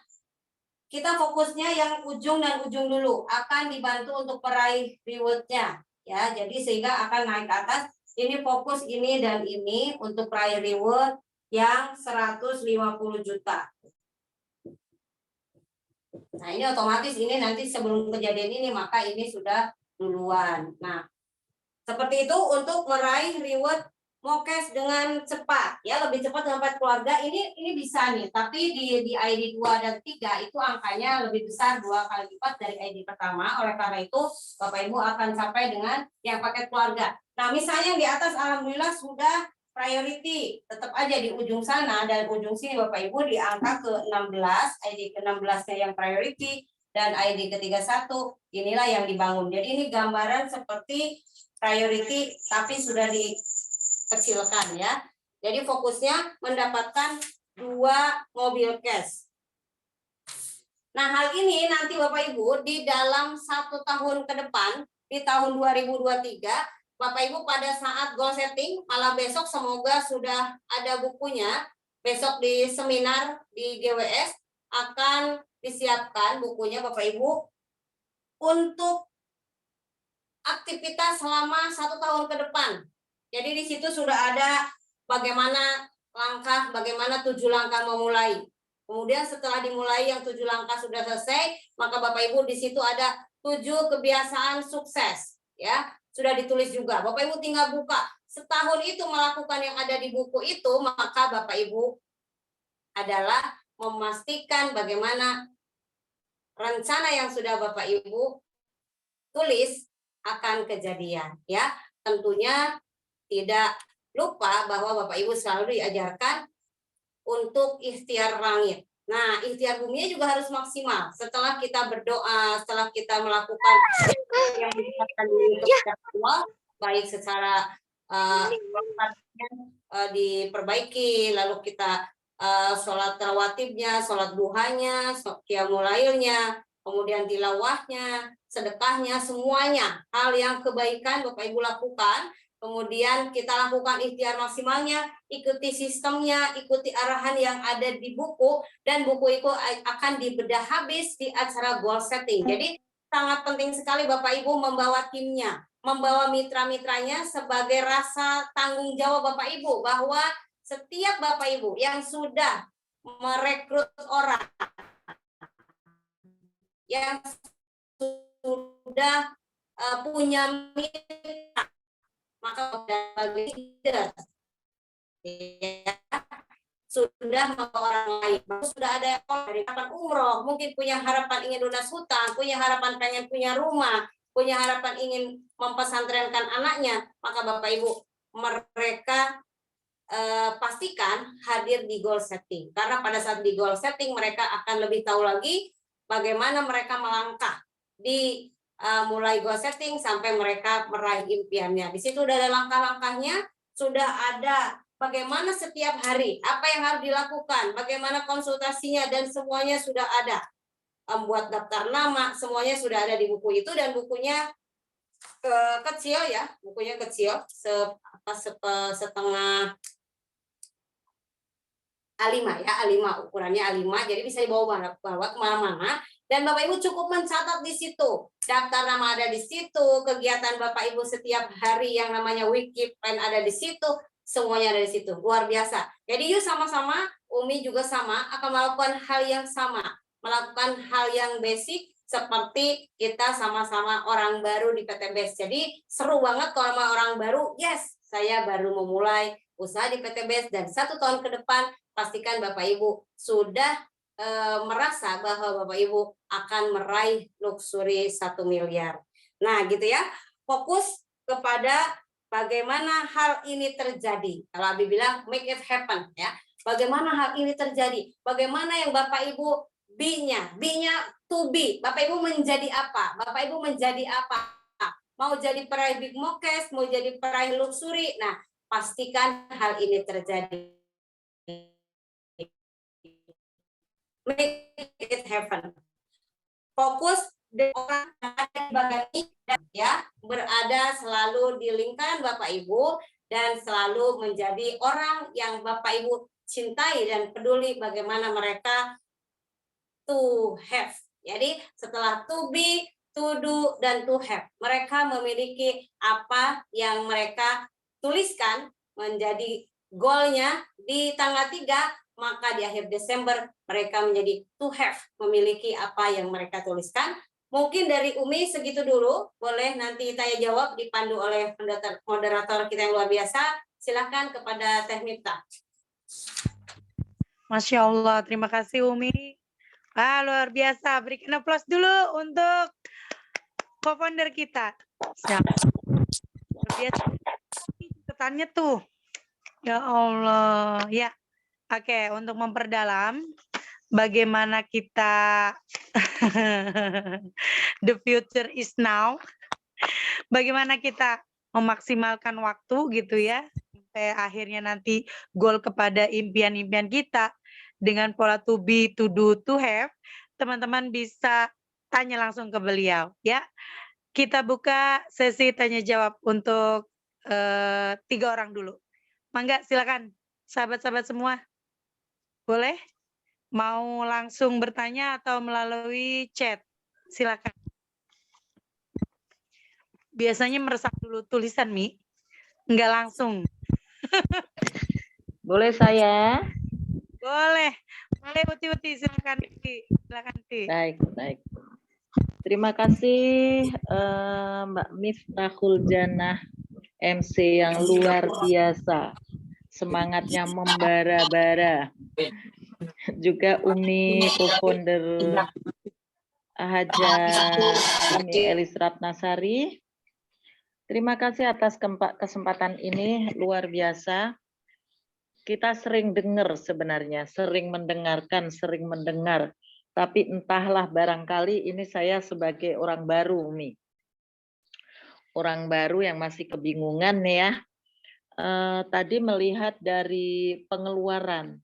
Kita fokusnya yang ujung dan ujung dulu, akan dibantu untuk peraih reward-nya ya. Jadi sehingga akan naik ke atas. Ini fokus ini dan ini untuk peraih reward yang 150 juta. Nah, ini otomatis ini nanti sebelum kejadian ini maka ini sudah duluan. Nah, seperti itu untuk meraih reward Mokes dengan cepat ya, lebih cepat dengan keluarga. Ini bisa nih, tapi di ID 2 dan 3 itu angkanya lebih besar 2 kali lipat dari ID pertama. Oleh karena itu Bapak Ibu akan sampai dengan yang paket keluarga. Nah, misalnya di atas alhamdulillah sudah priority, tetap aja di ujung sana dan ujung sini Bapak Ibu di angka ke-16, ID ke-16-nya yang priority dan ID ke-31 inilah yang dibangun. Jadi ini gambaran seperti priority tapi sudah dikecilkan ya. Jadi fokusnya mendapatkan 2 mobil cash. Nah, hal ini nanti Bapak Ibu di dalam 1 tahun ke depan, di tahun 2023, Bapak Ibu pada saat goal setting, malah besok semoga sudah ada bukunya. Besok di seminar di GWS akan disiapkan bukunya Bapak Ibu untuk aktivitas selama 1 tahun ke depan. Jadi di situ sudah ada bagaimana langkah, bagaimana 7 langkah memulai. Kemudian setelah dimulai yang 7 langkah sudah selesai, maka Bapak Ibu di situ ada 7 kebiasaan sukses, ya sudah ditulis juga. Bapak Ibu tinggal buka. Setahun itu melakukan yang ada di buku itu, maka Bapak Ibu adalah memastikan bagaimana rencana yang sudah Bapak Ibu tulis akan kejadian, ya. Tentunya tidak lupa bahwa Bapak Ibu selalu diajarkan untuk ikhtiar langit. Nah, ikhtiar buminya juga harus maksimal. Setelah kita berdoa, setelah kita melakukan yang dikatakan secara awal, baik secara diperbaiki, lalu kita sholat rawatibnya, sholat duhanya, qiyamul lailnya, kemudian tilawahnya, sedekahnya, semuanya hal yang kebaikan Bapak Ibu lakukan. Kemudian kita lakukan ikhtiar maksimalnya, ikuti sistemnya, ikuti arahan yang ada di buku, dan buku itu akan dibedah habis di acara goal setting. Jadi sangat penting sekali Bapak Ibu membawa timnya, membawa mitra-mitranya sebagai rasa tanggung jawab Bapak Ibu bahwa setiap Bapak Ibu yang sudah merekrut orang, yang sudah punya mitra, maka sebagai leader ya, sudah membawa orang lain, sudah ada dari harapan umroh, mungkin punya harapan ingin lunas hutang, punya harapan pengen punya rumah, punya harapan ingin mempesantrenkan anaknya, maka Bapak Ibu mereka pastikan hadir di goal setting, karena pada saat di goal setting mereka akan lebih tahu lagi bagaimana mereka melangkah di mulai goal setting sampai mereka meraih impiannya. Di situ udah ada langkah-langkahnya, sudah ada bagaimana setiap hari, apa yang harus dilakukan, bagaimana konsultasinya, dan semuanya sudah ada. Membuat daftar nama, semuanya sudah ada di buku itu, dan bukunya kecil ya, bukunya kecil, setengah A5 ya, A5 ukurannya A5, jadi bisa dibawa kemana-mana. Dan Bapak Ibu cukup mencatat di situ, daftar nama ada di situ, kegiatan Bapak Ibu setiap hari yang namanya wiki plan ada di situ, semuanya ada di situ, luar biasa. Jadi yuk sama-sama, Umi juga sama, akan melakukan hal yang sama, melakukan hal yang basic, seperti kita sama-sama orang baru di PTBS. Jadi seru banget kalau sama orang baru, yes, saya baru memulai usaha di PTBS, dan 1 tahun ke depan, pastikan Bapak Ibu sudah merasa bahwa Bapak Ibu akan meraih luxury 1 miliar. Nah gitu ya, fokus kepada bagaimana hal ini terjadi. Kalau Abi bilang make it happen ya. Bagaimana hal ini terjadi? Bagaimana yang Bapak Ibu B-nya to be. Bapak Ibu menjadi apa? Bapak Ibu menjadi apa? Mau jadi peraih Big Mokes, mau jadi peraih luxury. Nah, pastikan hal ini terjadi. Make it happen. Fokus di orang yang ada di bagian ini ya, berada selalu di lingkaran Bapak Ibu, dan selalu menjadi orang yang Bapak Ibu cintai dan peduli bagaimana mereka to have. Jadi setelah to be, to do, dan to have, mereka memiliki apa yang mereka tuliskan menjadi goalnya di tanggal 3, maka di akhir Desember mereka menjadi to have, memiliki apa yang mereka tuliskan. Mungkin dari Umi segitu dulu, boleh nanti tanya jawab dipandu oleh moderator kita yang luar biasa. Silakan kepada Teh Miftah. Masya Allah, terima kasih Umi. Luar biasa, berikan aplaus dulu untuk co-founder kita. Luar biasa. Catatannya tuh. Ya Allah, ya. Oke, untuk memperdalam bagaimana kita the future is now. Bagaimana kita memaksimalkan waktu gitu ya, sampai akhirnya nanti goal kepada impian-impian kita dengan pola to be, to do, to have. Teman-teman bisa tanya langsung ke beliau ya. Kita buka sesi tanya jawab untuk 3 orang dulu. Mangga silakan sahabat-sahabat semua. Boleh? Mau langsung bertanya atau melalui chat? Silakan. Biasanya meresap dulu tulisan, Mi. Enggak langsung. Boleh saya? Boleh. Boleh, Uti. Silakan, Uti. Silakan, Uti. Baik. Terima kasih Mbak Miftahul Janah, MC yang luar biasa. Semangatnya membara-bara. Juga Umi, co-founder Hajah Umi Elis Ratnasari. Terima kasih atas kesempatan ini, luar biasa. Kita sering dengar sebenarnya, sering mendengar. Tapi entahlah barangkali ini saya sebagai orang baru, Umi. Orang baru yang masih kebingungan ya. Tadi melihat dari pengeluaran.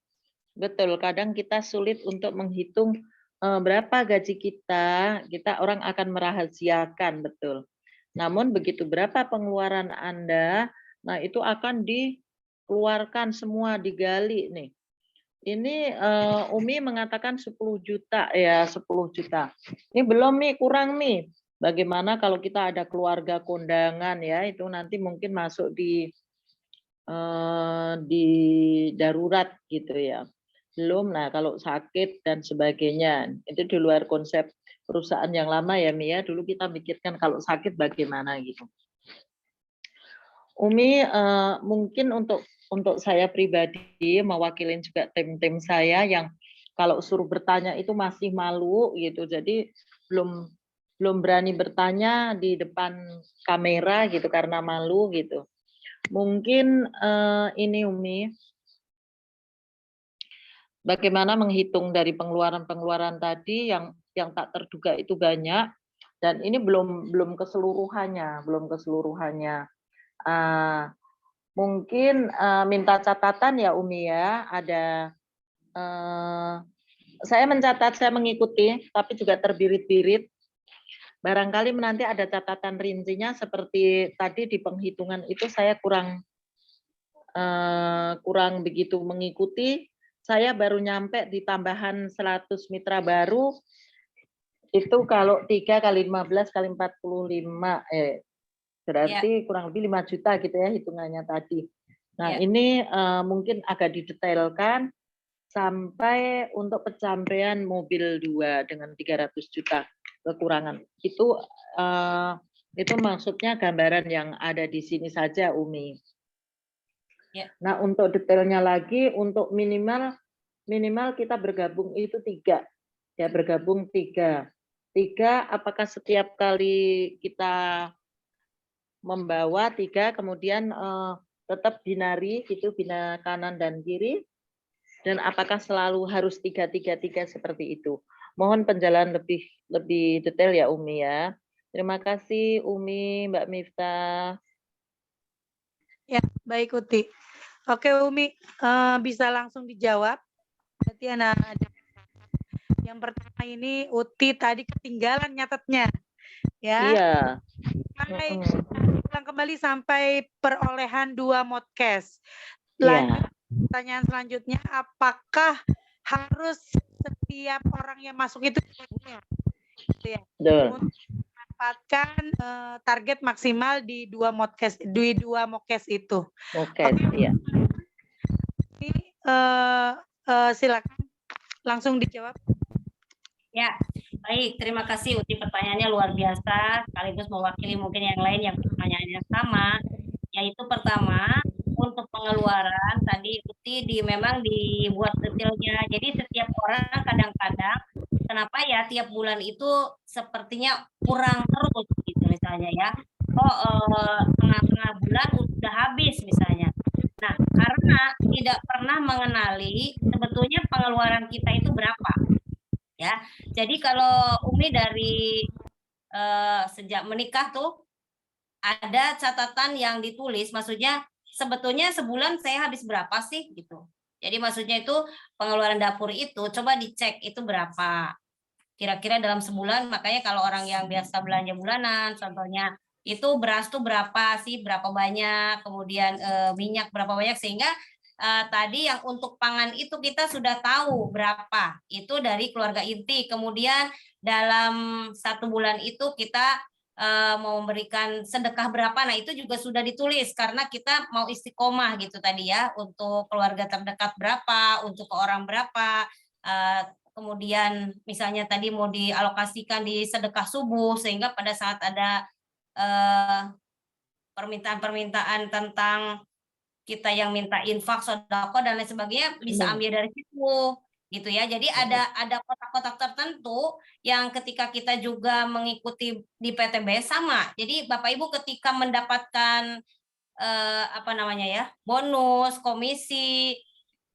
Betul, kadang kita sulit untuk menghitung berapa gaji kita orang akan merahasiakan, betul. Namun begitu berapa pengeluaran Anda, nah itu akan dikeluarkan semua, digali nih. Ini Umi mengatakan 10 juta ya, 10 juta. Ini belum nih, kurang nih. Bagaimana kalau kita ada keluarga kondangan ya, itu nanti mungkin masuk di darurat gitu ya. Belum, nah kalau sakit dan sebagainya, itu di luar konsep perusahaan yang lama ya Mia, dulu kita pikirkan kalau sakit bagaimana gitu. Umi, mungkin untuk saya pribadi mewakilin juga tim-tim saya yang kalau suruh bertanya itu masih malu gitu, jadi belum berani bertanya di depan kamera gitu karena malu gitu. Mungkin ini Umi, bagaimana menghitung dari pengeluaran-pengeluaran tadi yang tak terduga itu banyak, dan ini belum keseluruhannya. Mungkin minta catatan ya Umi ya, ada saya mencatat, saya mengikuti, tapi juga terbirit-birit. Barangkali nanti ada catatan rincinya seperti tadi di penghitungan itu saya kurang begitu mengikuti. Saya baru nyampe di tambahan 100 mitra baru, itu kalau 3 kali 15 kali 45, berarti kurang lebih 5 juta gitu ya hitungannya tadi. Nah ini mungkin agak didetailkan sampai untuk pencapaian mobil 2 dengan 300 juta kekurangan. Itu maksudnya gambaran yang ada di sini saja Umi. Nah untuk detailnya lagi, untuk minimal kita bergabung itu 3 ya, bergabung 3. Apakah setiap kali kita membawa 3 kemudian tetap binari gitu, bina kanan dan kiri, dan apakah selalu harus 3 seperti itu? Mohon penjelasan lebih detail ya Umi ya. Terima kasih Umi, Mbak Miftah. Ya, baik Uti. Oke Umi, bisa langsung dijawab. Berarti ada yang pertama ini Uti tadi ketinggalan nyatetnya. Ya. Iya. Ulang kembali sampai perolehan 2 modcast. Iya. Pertanyaan selanjutnya, apakah harus setiap orang yang masuk itu gitu ya? Untuk mendapatkan target maksimal di 2 modcast itu. Modcast, iya. Silakan langsung dijawab. Ya, baik. Terima kasih Uti, pertanyaannya luar biasa, sekaligus mewakili mungkin yang lain yang pertanyaannya sama. Yaitu pertama, untuk pengeluaran tadi Uti memang dibuat detailnya. Jadi setiap orang kadang-kadang kenapa ya tiap bulan itu sepertinya kurang terus gitu misalnya ya. Tengah-tengah bulan udah habis misalnya. Nah, karena tidak pernah mengenali sebetulnya pengeluaran kita itu berapa. Ya, jadi kalau Umi dari sejak menikah tuh ada catatan yang ditulis, maksudnya sebetulnya sebulan saya habis berapa sih gitu. Jadi maksudnya itu pengeluaran dapur itu coba dicek itu berapa kira-kira dalam sebulan. Makanya kalau orang yang biasa belanja bulanan, contohnya itu beras tuh berapa sih, berapa banyak, kemudian minyak berapa banyak, sehingga tadi yang untuk pangan itu kita sudah tahu berapa itu dari keluarga inti. Kemudian dalam 1 bulan itu kita mau memberikan sedekah berapa, nah itu juga sudah ditulis karena kita mau istiqomah gitu tadi ya, untuk keluarga terdekat berapa, untuk ke orang berapa, kemudian misalnya tadi mau dialokasikan di sedekah subuh, sehingga pada saat ada permintaan-permintaan tentang kita yang minta infak, sodako dan lain sebagainya bisa ambil dari situ gitu ya. Jadi ada kotak-kotak tertentu yang ketika kita juga mengikuti di PTBS sama. Jadi Bapak Ibu ketika mendapatkan bonus, komisi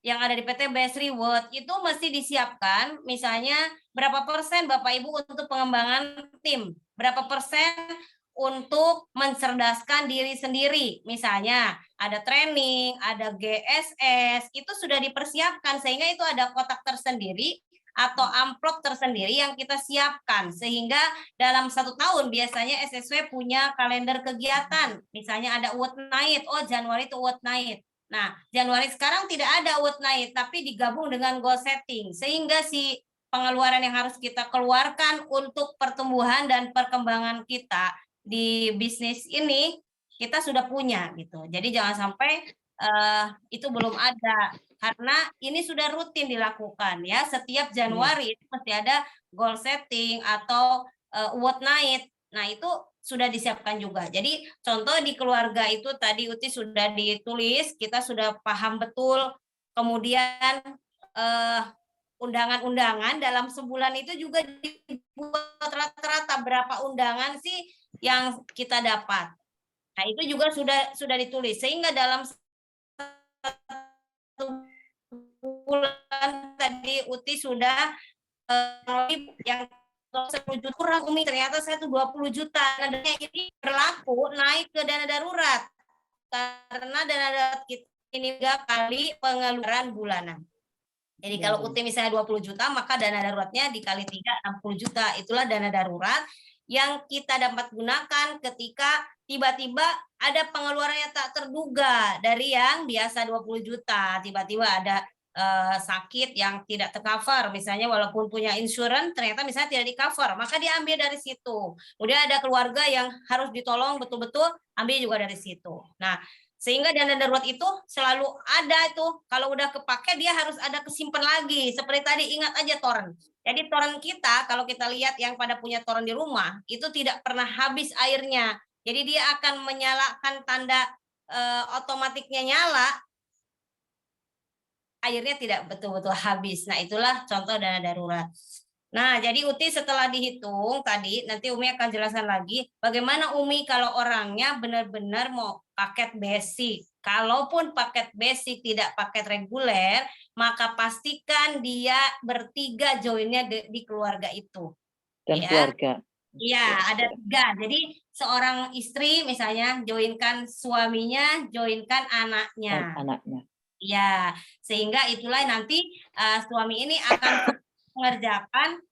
yang ada di PTBS reward itu mesti disiapkan misalnya berapa persen Bapak Ibu untuk pengembangan tim, berapa persen untuk mencerdaskan diri sendiri. Misalnya ada training, ada GSS, itu sudah dipersiapkan sehingga itu ada kotak tersendiri atau amplop tersendiri yang kita siapkan, sehingga dalam 1 tahun biasanya SSW punya kalender kegiatan. Misalnya ada Award Night, Januari itu Award Night. Nah, Januari sekarang tidak ada Award Night, tapi digabung dengan goal setting, sehingga si pengeluaran yang harus kita keluarkan untuk pertumbuhan dan perkembangan kita di bisnis ini kita sudah punya gitu. Jadi jangan sampai itu belum ada, karena ini sudah rutin dilakukan ya. Setiap Januari itu mesti ada goal setting atau award night. Nah, itu sudah disiapkan juga. Jadi contoh di keluarga itu tadi Uti sudah ditulis, kita sudah paham betul. Kemudian undangan-undangan dalam sebulan itu juga dibuat rata-rata berapa undangan sih yang kita dapat. Nah, itu juga sudah ditulis, sehingga dalam satu bulan tadi Uti sudah yang 10 juta kurang, Umi, ternyata saya tuh 20 juta. Nah, dana ini berlaku naik ke dana darurat karena dana darurat kita ini 3 kali pengeluaran bulanan. Jadi kalau Uti misalnya 20 juta, maka dana daruratnya dikali 3, 60 juta. Itulah dana darurat yang kita dapat gunakan ketika tiba-tiba ada pengeluaran yang tak terduga dari yang biasa 20 juta. Tiba-tiba ada sakit yang tidak tercover, misalnya walaupun punya insurance ternyata misalnya tidak di-cover, maka diambil dari situ. Kemudian ada keluarga yang harus ditolong betul-betul, ambil juga dari situ. Nah, sehingga dana darurat itu selalu ada itu, kalau udah kepake dia harus ada kesimpan lagi. Seperti tadi, ingat aja toren. Jadi toren kita, kalau kita lihat yang pada punya toren di rumah, itu tidak pernah habis airnya. Jadi dia akan menyalakan tanda otomatiknya nyala, airnya tidak betul-betul habis. Nah, itulah contoh dana darurat. Nah, jadi Uti setelah dihitung tadi, nanti Umi akan jelaskan lagi bagaimana Umi kalau orangnya benar-benar mau paket basic. Kalaupun paket basic tidak paket reguler, maka pastikan dia bertiga joinnya di keluarga itu. Dan Ya. keluarga. Iya, ada 3. Jadi seorang istri misalnya joinkan suaminya, joinkan anaknya. Anaknya. Ya, sehingga itulah nanti suami ini akan mengerjakan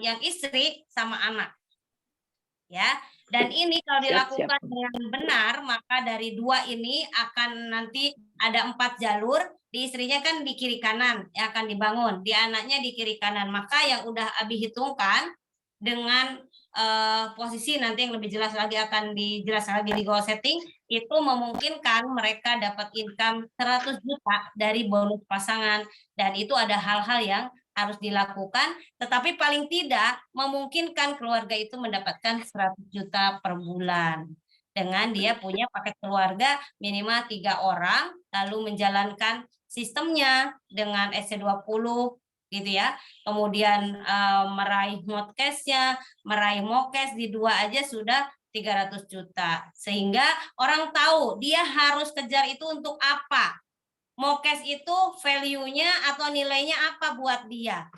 yang istri sama anak. Ya, dan ini kalau dilakukan dengan benar, maka dari 2 ini akan nanti ada 4 jalur. Di istrinya kan di kiri kanan yang akan dibangun, di anaknya di kiri kanan. Maka yang udah Abi hitungkan dengan posisi nanti yang lebih jelas lagi akan dijelaskan lagi di goal setting, itu memungkinkan mereka dapat income 100 juta dari bonus pasangan, dan itu ada hal-hal yang harus dilakukan, tetapi paling tidak memungkinkan keluarga itu mendapatkan 100 juta per bulan dengan dia punya paket keluarga minimal 3 orang, lalu menjalankan sistemnya dengan SC20 gitu ya, kemudian meraih modcashnya, meraih mokes di 2 aja sudah 300 juta, sehingga orang tahu dia harus kejar itu untuk apa. Mokes itu value-nya atau nilainya apa buat dia.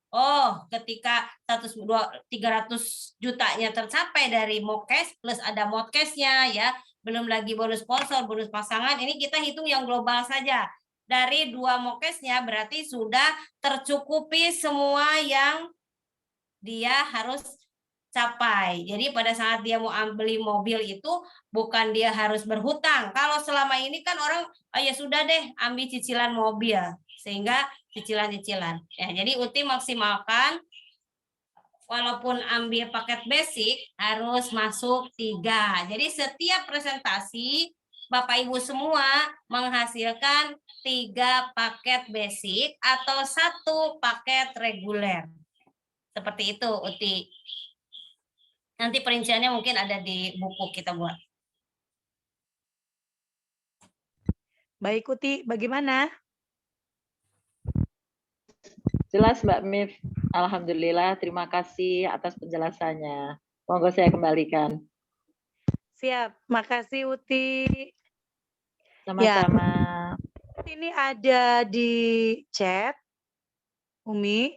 Oh, ketika 300 jutanya tercapai dari mokes plus ada modcashnya ya, belum lagi bonus sponsor, bonus pasangan, ini kita hitung yang global saja. Dari 2 mokesnya berarti sudah tercukupi semua yang dia harus capai. Jadi pada saat dia mau beli mobil itu bukan dia harus berhutang. Kalau selama ini kan orang ya sudah deh ambil cicilan mobil, sehingga cicilan-cicilan. Ya, jadi Uti maksimalkan walaupun ambil paket basic harus masuk 3. Jadi setiap presentasi Bapak Ibu semua menghasilkan 3 paket basic atau 1 paket reguler. Seperti itu, Uti. Nanti perinciannya mungkin ada di buku kita buat. Baik, Uti, bagaimana? Jelas, Mbak Mif. Alhamdulillah, terima kasih atas penjelasannya. Monggo saya kembalikan. Siap, makasih Uti. Sama-sama. Ya, ini ada di chat, Umi.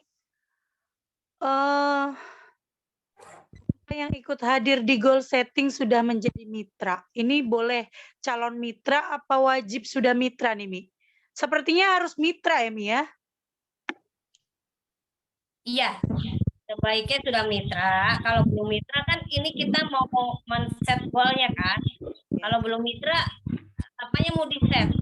Yang ikut hadir di goal setting sudah menjadi mitra. Ini boleh calon mitra apa wajib sudah mitra nih, Mi? Sepertinya harus mitra ya, Mi ya? Iya, sebaiknya sudah mitra. Kalau belum mitra kan ini kita mau men-set goal-nya kan. Kalau belum mitra, apanya mau di-set?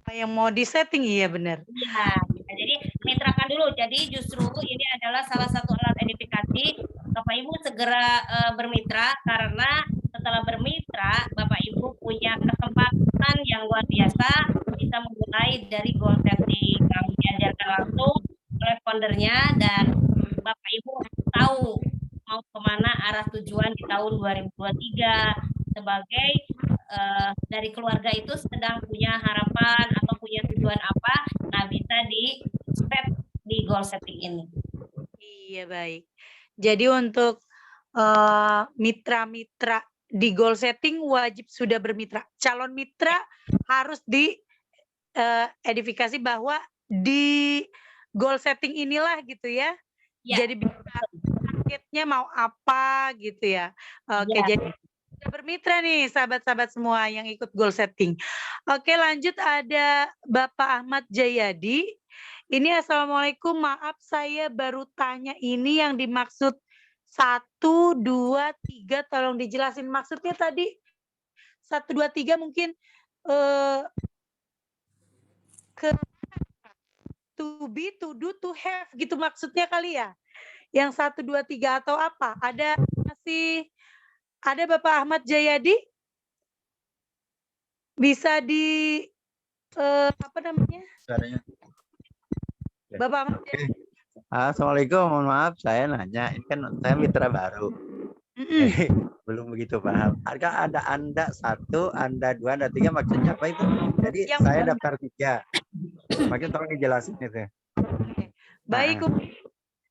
Apa yang mau di-setting, iya benar. Iya, jadi mitrakan dulu. Jadi justru ini adalah salah satu alat edifikasi. Bapak Ibu segera bermitra, karena setelah bermitra, Bapak Ibu punya kesempatan yang luar biasa bisa memulai dari goal setting yang diajarkan langsung oleh foundernya, dan Bapak Ibu tahu mau kemana arah tujuan di tahun 2023 sebagai dari keluarga itu sedang punya harapan atau punya tujuan apa, nah bisa di set di goal setting ini. Iya, baik. Jadi untuk mitra-mitra di goal setting wajib sudah bermitra. Calon mitra harus di edifikasi bahwa di goal setting inilah gitu ya. Ya. Jadi bisa targetnya mau apa gitu ya. Oke, Ya. jadi sudah bermitra nih sahabat-sahabat semua yang ikut goal setting. Oke, lanjut ada Bapak Ahmad Jayadi. Ini assalamualaikum, maaf saya baru tanya ini yang dimaksud 1, 2, 3, tolong dijelasin maksudnya tadi 1, 2, 3 mungkin ke to be, to do, to have gitu maksudnya kali ya. Yang 1, 2, 3 atau apa? Ada masih ada Bapak Ahmad Jayadi? Bisa di apa namanya? Suaranya. Bapak Ahmad Jayadi. Assalamualaikum, mohon maaf saya nanya, ini kan saya mitra baru, belum begitu paham. Ada Anda 1, Anda 2, Anda 3 maksudnya apa itu? Jadi Yang saya benar. daftar 3, makin tolong dijelasin itu. Baik,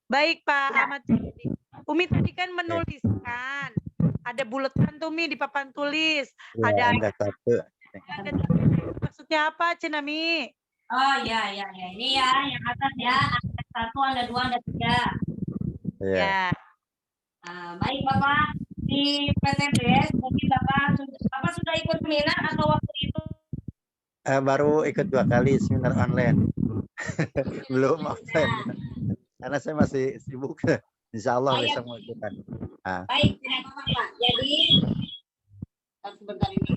baik Pak Ahmad Jayadi. Umi tadi kan menuliskan, ada buletan tuh Mi di papan tulis, Ya, ada Anda 1. maksudnya apa Cenami? Oh ya, ini ya yang atas ya, Anda 1, Anda 2, Anda 3. Ya. Ya. Baik Bapak, di PTBS mungkin Bapak sudah ikut seminar atau waktu itu? Baru ikut 2 kali seminar online, belum offline, karena saya masih sibuk. Insya Allah besok mau ikutan. Baik, tidak apa-apa Pak. Jadi sebentar ini.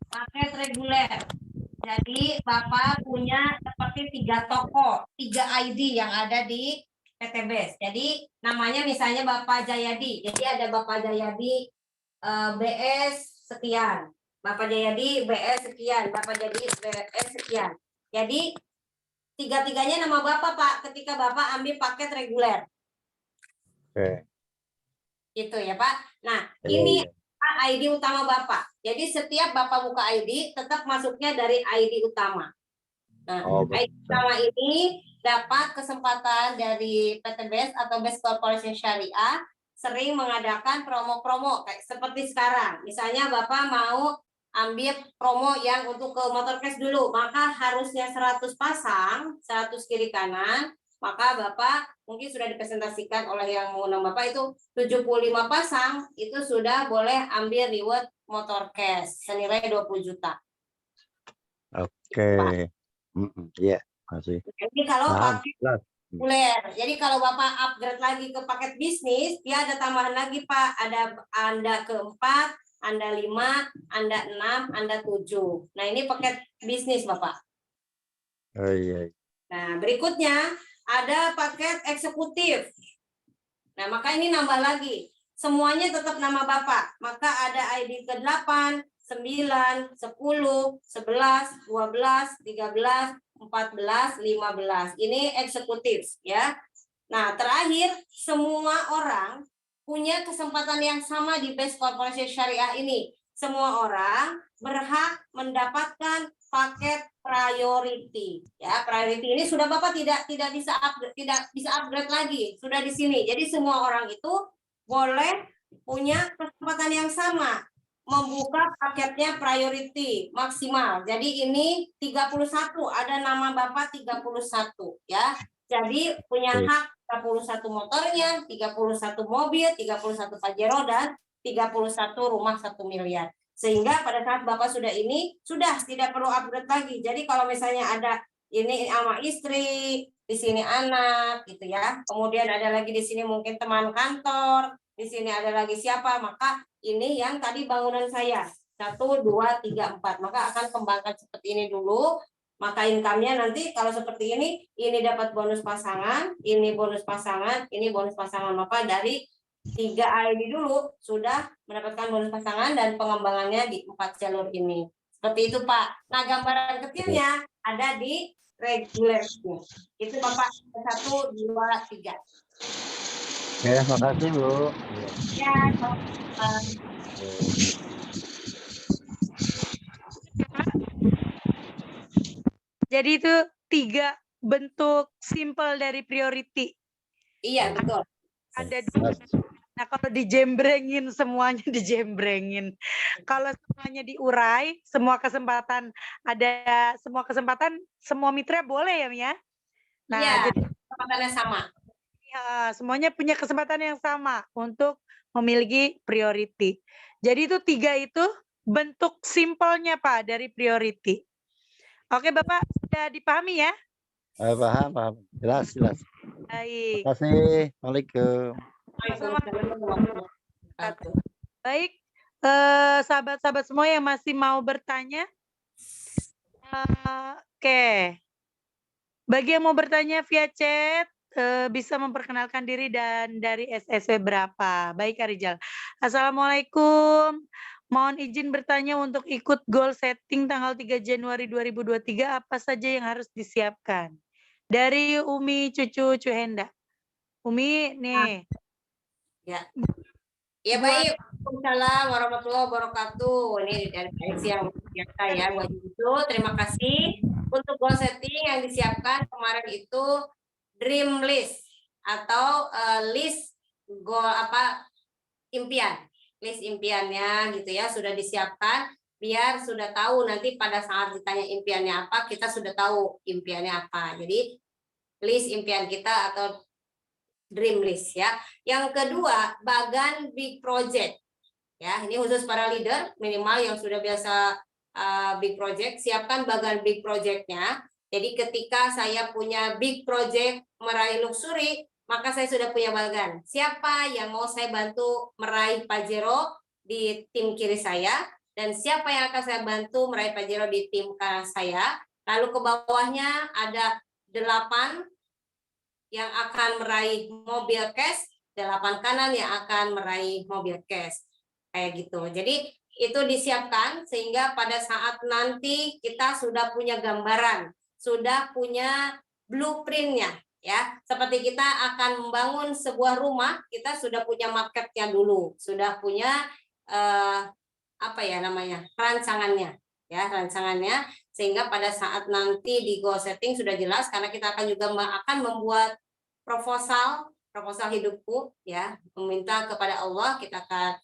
Paket reguler. Jadi Bapak punya seperti 3 toko, 3 ID yang ada di PTBS. Jadi namanya misalnya Bapak Jayadi. Jadi ada Bapak Jayadi BS sekian, Bapak Jayadi BS sekian, Bapak Jayadi BS sekian. Jadi tiga-tiganya nama Bapak Pak ketika Bapak ambil paket reguler. Oke. Gitu ya Pak. Nah, Iya, ini iya. ID utama Bapak. Jadi setiap Bapak buka ID tetap masuknya dari ID utama. Nah, ID utama ini dapat kesempatan dari PTBS atau Best Corporation Syariah sering mengadakan promo-promo kayak seperti sekarang. Misalnya Bapak mau ambil promo yang untuk ke motorcast dulu, maka harusnya 100 pasang, 100 kiri kanan, maka Bapak mungkin sudah dipresentasikan oleh yang mengundang Bapak itu 75 pasang, itu sudah boleh ambil reward motorcast senilai 20 juta. Oke. Iya, masih. Jadi kalau Paham. paket reguler, jadi kalau Bapak upgrade lagi ke paket bisnis, dia ada tambahan lagi Pak, ada Anda keempat, Anda 5, Anda 6, Anda 7. Nah ini paket bisnis Bapak. Oh iya. Nah berikutnya ada paket eksekutif. Nah maka ini nambah lagi, semuanya tetap nama Bapak. Maka ada ID ke-8, 9, 10, 11, 12, 13, 14, 15. Ini eksekutif ya. Nah, terakhir semua orang punya kesempatan yang sama di Best Corporation Syariah ini. Semua orang berhak mendapatkan paket priority. Ya, priority ini sudah Bapak tidak bisa upgrade lagi, sudah di sini. Jadi semua orang itu boleh punya kesempatan yang sama membuka paketnya priority maksimal. Jadi ini 31, ada nama Bapak 31 ya. Jadi punya hak 31 motornya, 31 mobil, 31 Pajero dan 31 rumah 1 miliar. Sehingga pada saat Bapak sudah ini sudah tidak perlu upgrade lagi. Jadi kalau misalnya ada ini sama istri, di sini anak gitu ya. Kemudian ada lagi di sini mungkin teman kantor, di sini ada lagi siapa, maka ini yang tadi bangunan saya 1, 2, 3, 4, maka akan kembangkan seperti ini dulu. Maka income-nya nanti kalau seperti ini dapat bonus pasangan, ini bonus pasangan, ini bonus pasangan. Maka dari 3 ID dulu sudah mendapatkan bonus pasangan dan pengembangannya di 4 jalur ini. Seperti itu Pak. Nah gambaran kecilnya ada di reguler. Itu Bapak 1, 2, 3. Ya, makasih Bu. Ya, Bapak. Jadi itu 3 bentuk simple dari priority. Iya betul. Ada 2. Nah, kalau dijembrengin semuanya dijembrengin. Kalau semuanya diurai, semua kesempatan semua mitra boleh ya, Mia? Nah, Iya, jadi kesempatannya sama. ya, semuanya punya kesempatan yang sama untuk memiliki priority. Jadi itu 3 itu bentuk simpelnya Pak dari priority. Oke Bapak, sudah dipahami ya? Paham, paham. Jelas, jelas. Baik. Terima kasih. Assalamualaikum. Baik, sahabat-sahabat semua yang masih mau bertanya. Oke. Bagi yang mau bertanya via chat, bisa memperkenalkan diri dan dari SSW berapa. Baik, Arijal. Assalamualaikum. Mohon izin bertanya untuk ikut goal setting tanggal 3 Januari 2023, apa saja yang harus disiapkan? Dari Umi Cucu Cuhenda. Umi, nih. Ya. Ya baik. Waalaikumsalam warahmatullahi wabarakatuh. Ini dari yang biasa ya. Itu terima kasih untuk goal setting yang disiapkan kemarin itu dream list atau list goal impian. List impiannya gitu ya sudah disiapkan biar sudah tahu nanti pada saat ditanya impiannya apa kita sudah tahu impiannya apa. Jadi list impian kita atau dream list ya. Yang kedua, bagan big project. Ya, ini khusus para leader minimal yang sudah biasa big project, siapkan bagan big projectnya. Jadi ketika saya punya big project meraih luxury, maka saya sudah punya bagan. Siapa yang mau saya bantu meraih Pajero di tim kiri saya dan siapa yang akan saya bantu meraih Pajero di tim kanan saya. Lalu ke bawahnya ada 8 yang akan meraih mobil cash, 8 kanan yang akan meraih mobil cash. Kayak gitu. Jadi itu disiapkan sehingga pada saat nanti kita sudah punya gambaran, sudah punya blueprintnya ya. Seperti kita akan membangun sebuah rumah, kita sudah punya marketnya dulu, sudah punya rancangannya ya, rancangannya sehingga pada saat nanti di goal setting sudah jelas karena kita akan juga akan membuat proposal hidupku ya, meminta kepada Allah, kita akan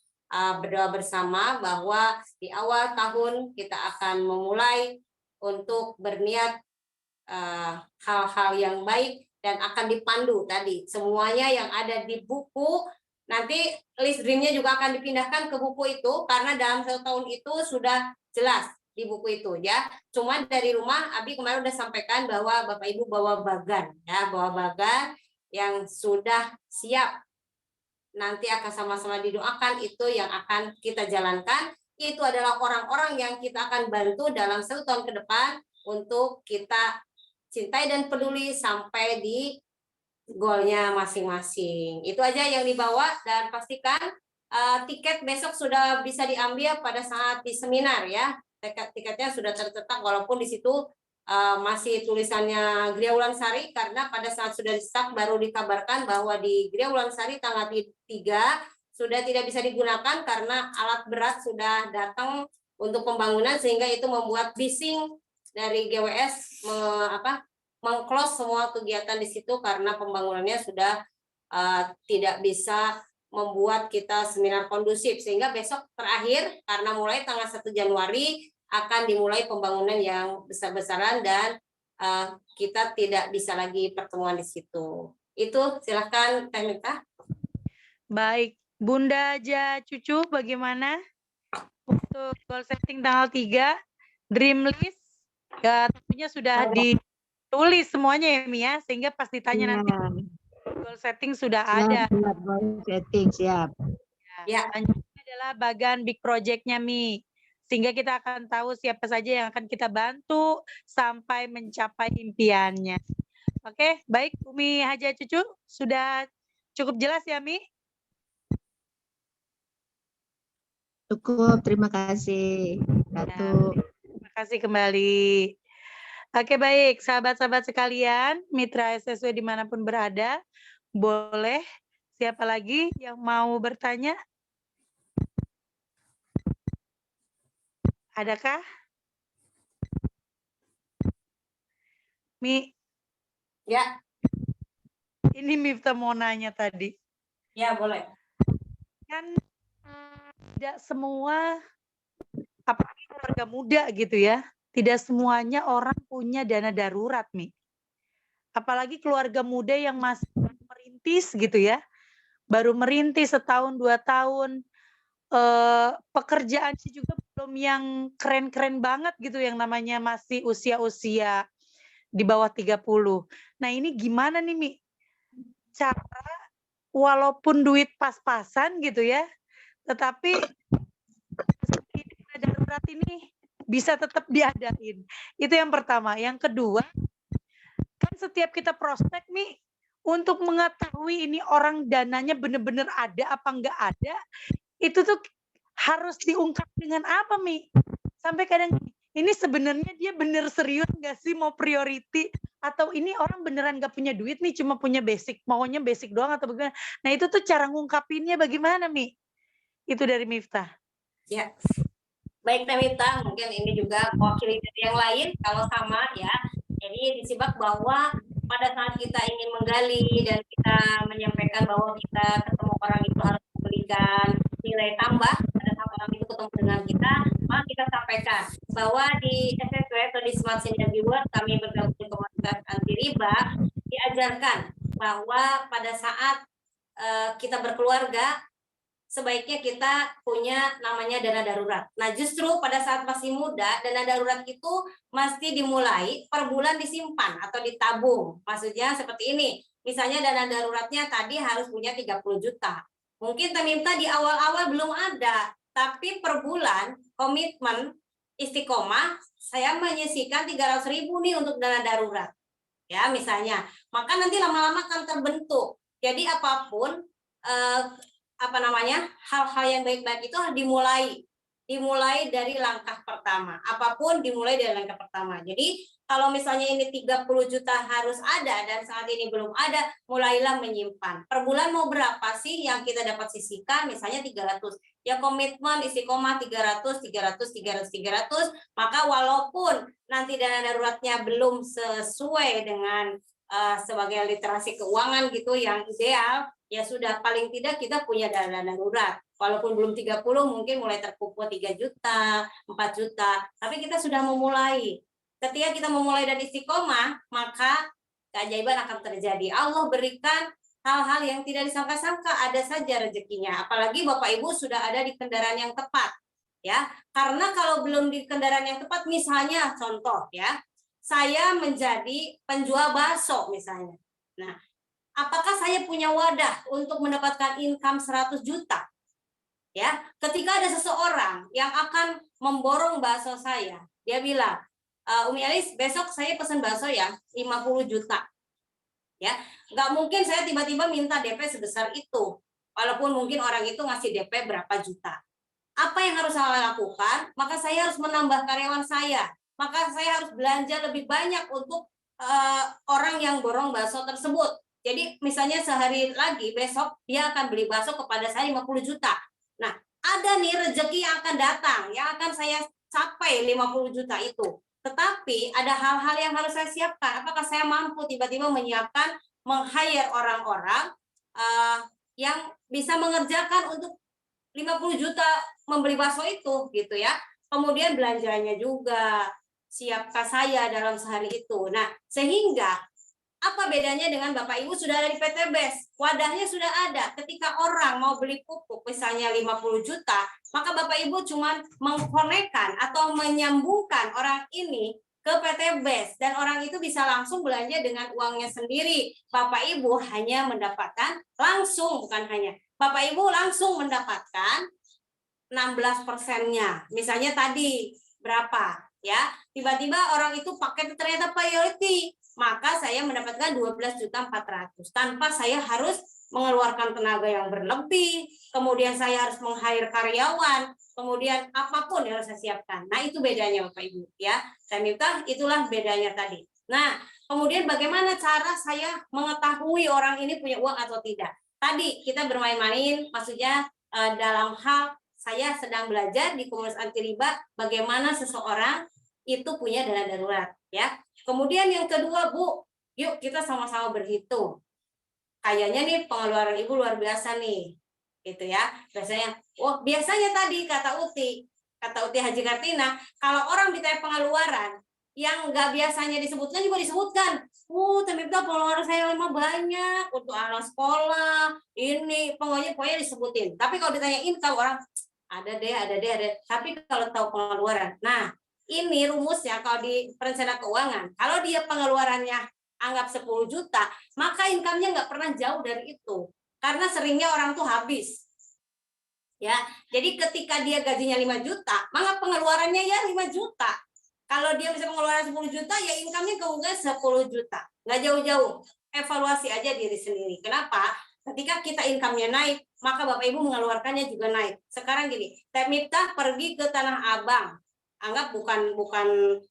berdoa bersama bahwa di awal tahun kita akan memulai untuk berniat hal-hal yang baik dan akan dipandu tadi semuanya yang ada di buku. Nanti list dreamnya juga akan dipindahkan ke buku itu karena dalam 1 tahun itu sudah jelas di buku itu ya. Cuma dari rumah Abi kemarin udah sampaikan bahwa Bapak Ibu bawa bagan ya, bawa bagan yang sudah siap nanti akan sama-sama didoakan, itu yang akan kita jalankan. Itu adalah orang-orang yang kita akan bantu dalam 1 tahun ke depan untuk kita cintai dan peduli sampai di goalnya masing-masing. Itu aja yang dibawa dan pastikan tiket besok sudah bisa diambil pada saat di seminar ya. Tiketnya sudah tercetak walaupun di situ masih tulisannya Gria Wulansari karena pada saat sudah di-stuck baru dikabarkan bahwa di Gria Wulansari tanggal 3 sudah tidak bisa digunakan karena alat berat sudah datang untuk pembangunan sehingga itu membuat bising dari GWS meng-close semua kegiatan di situ karena pembangunannya sudah tidak bisa membuat kita seminar kondusif sehingga besok terakhir karena mulai tanggal 1 Januari akan dimulai pembangunan yang besar-besaran dan kita tidak bisa lagi pertemuan di situ. Itu silakan Teh Mita. Baik, Bunda Aja Cucu bagaimana untuk goal setting tanggal 3 dream list ya tentunya sudah ditulis semuanya ya Mia sehingga pas ditanya nanti Goal setting sudah ada. Siap, goal setting, siap. Ya. Selanjutnya adalah bagian big project-nya, Mi. Sehingga kita akan tahu siapa saja yang akan kita bantu sampai mencapai impiannya. Oke, baik Umi Haja Cucu, sudah cukup jelas ya, Mi? Cukup, terima kasih. Ratu. Terima kasih kembali. Oke, baik. Sahabat-sahabat sekalian, mitra SSW dimanapun berada, boleh siapa lagi yang mau bertanya? Adakah? Mi, Ya, ini Miftah mau nanya tadi. ya boleh. Kan tidak semua, apalagi keluarga muda gitu ya, tidak semuanya orang punya dana darurat, Mi. Apalagi keluarga muda yang masih merintis gitu ya, baru merintis setahun 2 tahun, pekerjaan sih juga belum yang keren-keren banget gitu, yang namanya masih usia-usia di bawah 30. Nah ini gimana nih, Mi? Cara walaupun duit pas-pasan gitu ya, tetapi dana darurat ini bisa tetap diadain. Itu yang pertama. Yang kedua, kan setiap kita prospek nih, untuk mengetahui ini orang dananya benar-benar ada apa enggak ada, itu tuh harus diungkap dengan apa, Mi? Sampai kadang ini sebenarnya dia bener serius nggak sih mau priority, atau ini orang beneran nggak punya duit nih, cuma punya basic, maunya basic doang atau bagaimana? Nah itu tuh cara ngungkapinnya bagaimana, Mi? Itu dari Miftah. Ya. Baik Tewita, mungkin ini juga mewakili dari yang lain kalau sama ya. Jadi disimak bahwa pada saat kita ingin menggali dan kita menyampaikan bahwa kita ketemu orang itu harus memberikan nilai tambah pada saat orang itu ketemu dengan kita, maka kita sampaikan bahwa di SSW atau di Smart Synergy World kami bergabung di komunitas anti riba, diajarkan bahwa pada saat kita berkeluarga sebaiknya kita punya namanya dana darurat. Nah, justru pada saat masih muda, dana darurat itu mesti dimulai per bulan disimpan atau ditabung. Maksudnya seperti ini. Misalnya dana daruratnya tadi harus punya 30 juta. Mungkin terminta di awal-awal belum ada, tapi per bulan komitmen istiqomah saya menyisihkan 300.000 nih untuk dana darurat. Ya, misalnya. Maka nanti lama-lama akan terbentuk. Jadi apapun hal-hal yang baik-baik itu harus dimulai dari langkah pertama. Apapun dimulai dari langkah pertama. Jadi kalau misalnya ini 30 juta harus ada dan saat ini belum ada, mulailah menyimpan. Per bulan mau berapa sih yang kita dapat sisihkan? Misalnya 300. Ya komitmen istiqomah 300, maka walaupun nanti dana daruratnya belum sesuai dengan sebagai literasi keuangan gitu yang ideal, ya sudah paling tidak kita punya dana darurat. Walaupun belum 30 mungkin mulai terkumpul 3 juta, 4 juta, tapi kita sudah memulai. Ketika kita memulai dari istiqomah, maka keajaiban akan terjadi. Allah berikan hal-hal yang tidak disangka-sangka, ada saja rezekinya. Apalagi Bapak Ibu sudah ada di kendaraan yang tepat. Ya, karena kalau belum di kendaraan yang tepat, misalnya contoh ya, saya menjadi penjual bakso misalnya. Nah, apakah saya punya wadah untuk mendapatkan income 100 juta? Ya, ketika ada seseorang yang akan memborong bakso saya, dia bilang, Umi Alis, besok saya pesan bakso ya 50 juta. Ya, nggak mungkin saya tiba-tiba minta DP sebesar itu. Walaupun mungkin orang itu ngasih DP berapa juta. Apa yang harus saya lakukan? Maka saya harus menambah karyawan saya. Maka saya harus belanja lebih banyak untuk orang yang borong bakso tersebut. Jadi misalnya sehari lagi besok dia akan beli bakso kepada saya 50 juta. Nah, ada nih rezeki yang akan datang, yang akan saya capai 50 juta itu. Tetapi ada hal-hal yang harus saya siapkan. Apakah saya mampu tiba-tiba menyiapkan, meng-hire orang-orang yang bisa mengerjakan untuk 50 juta membeli bakso itu gitu ya. Kemudian belanjanya juga siapkah saya dalam sehari itu. Nah, sehingga apa bedanya dengan Bapak Ibu sudah ada di PT BES? Wadahnya sudah ada. Ketika orang mau beli pupuk misalnya 50 juta, maka Bapak Ibu cuma mengkonekkan atau menyambungkan orang ini ke PT BES dan orang itu bisa langsung belanja dengan uangnya sendiri. Bapak Ibu hanya mendapatkan langsung, bukan hanya. Bapak Ibu langsung mendapatkan 16%-nya. Misalnya tadi berapa ya? Tiba-tiba orang itu pakai ternyata priority, maka saya mendapatkan 12.400.000 tanpa saya harus mengeluarkan tenaga yang berlebih, kemudian saya harus meng-hire karyawan, kemudian apapun yang harus saya siapkan. Nah, itu bedanya Bapak Ibu ya. Saya minta itulah bedanya tadi. Nah, kemudian bagaimana cara saya mengetahui orang ini punya uang atau tidak? Tadi kita bermain-main, maksudnya dalam hal saya sedang belajar di komunitas anti riba bagaimana seseorang itu punya dana darurat ya. Kemudian yang kedua, Bu, yuk kita sama-sama berhitung. Kayaknya nih pengeluaran Ibu luar biasa nih. Gitu ya. Biasanya tadi kata Uti Haji Kartina, kalau orang ditanya pengeluaran yang nggak biasanya disebutkan juga disebutkan. Ternyata pengeluaran saya memang banyak untuk anak sekolah, ini pokoknya disebutin. Tapi kalau ditanya income orang ada deh. Tapi kalau tahu pengeluaran, nah ini rumusnya kalau di perencana keuangan, kalau dia pengeluarannya anggap 10 juta, maka income-nya nggak pernah jauh dari itu. Karena seringnya orang tuh habis. Ya, jadi ketika dia gajinya 5 juta, maka pengeluarannya ya 5 juta. Kalau dia bisa pengeluaran 10 juta, ya income-nya kemungkinan 10 juta. Nggak jauh-jauh. Evaluasi aja diri sendiri. Kenapa? Ketika kita income-nya naik, maka Bapak Ibu mengeluarkannya juga naik. Sekarang gini, Teh Miftah pergi ke Tanah Abang. Anggap bukan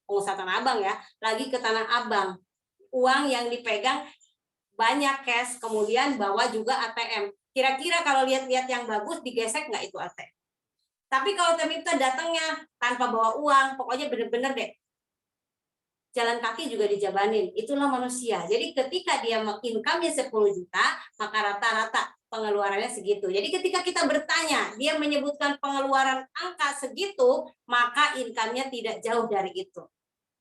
pengusaha Tanah Abang ya, lagi ke Tanah Abang. Uang yang dipegang banyak cash, kemudian bawa juga ATM. Kira-kira kalau lihat-lihat yang bagus, digesek nggak itu ATM? Tapi kalau Teh Miftah datangnya tanpa bawa uang, pokoknya bener-bener deh, jalan kaki juga dijabanin. Itulah manusia. Jadi ketika dia income-nya 10 juta, maka rata-rata pengeluarannya segitu. Jadi ketika kita bertanya, dia menyebutkan pengeluaran angka segitu, maka income-nya tidak jauh dari itu.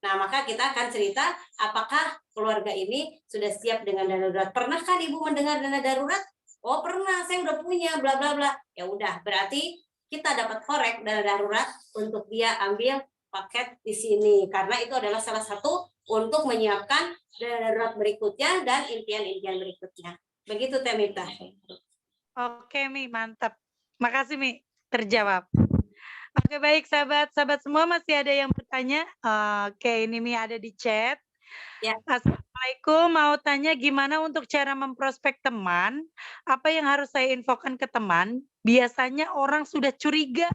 Nah, maka kita akan cerita apakah keluarga ini sudah siap dengan dana darurat. Pernah kan Ibu mendengar dana darurat? Oh, pernah, saya udah punya, bla bla bla. Ya udah, berarti kita dapat korek dana darurat untuk dia ambil paket di sini. Karena itu adalah salah satu untuk menyiapkan dana darurat berikutnya dan impian-impian berikutnya. Begitu Teh Miftah. Oke, Mi, mantap. Makasih, Mi, terjawab. Oke, baik sahabat-sahabat semua, masih ada yang bertanya? Oke, ini Mi ada di chat. Ya. Assalamualaikum, mau tanya gimana untuk cara memprospek teman? Apa yang harus saya infokan ke teman? Biasanya orang sudah curiga,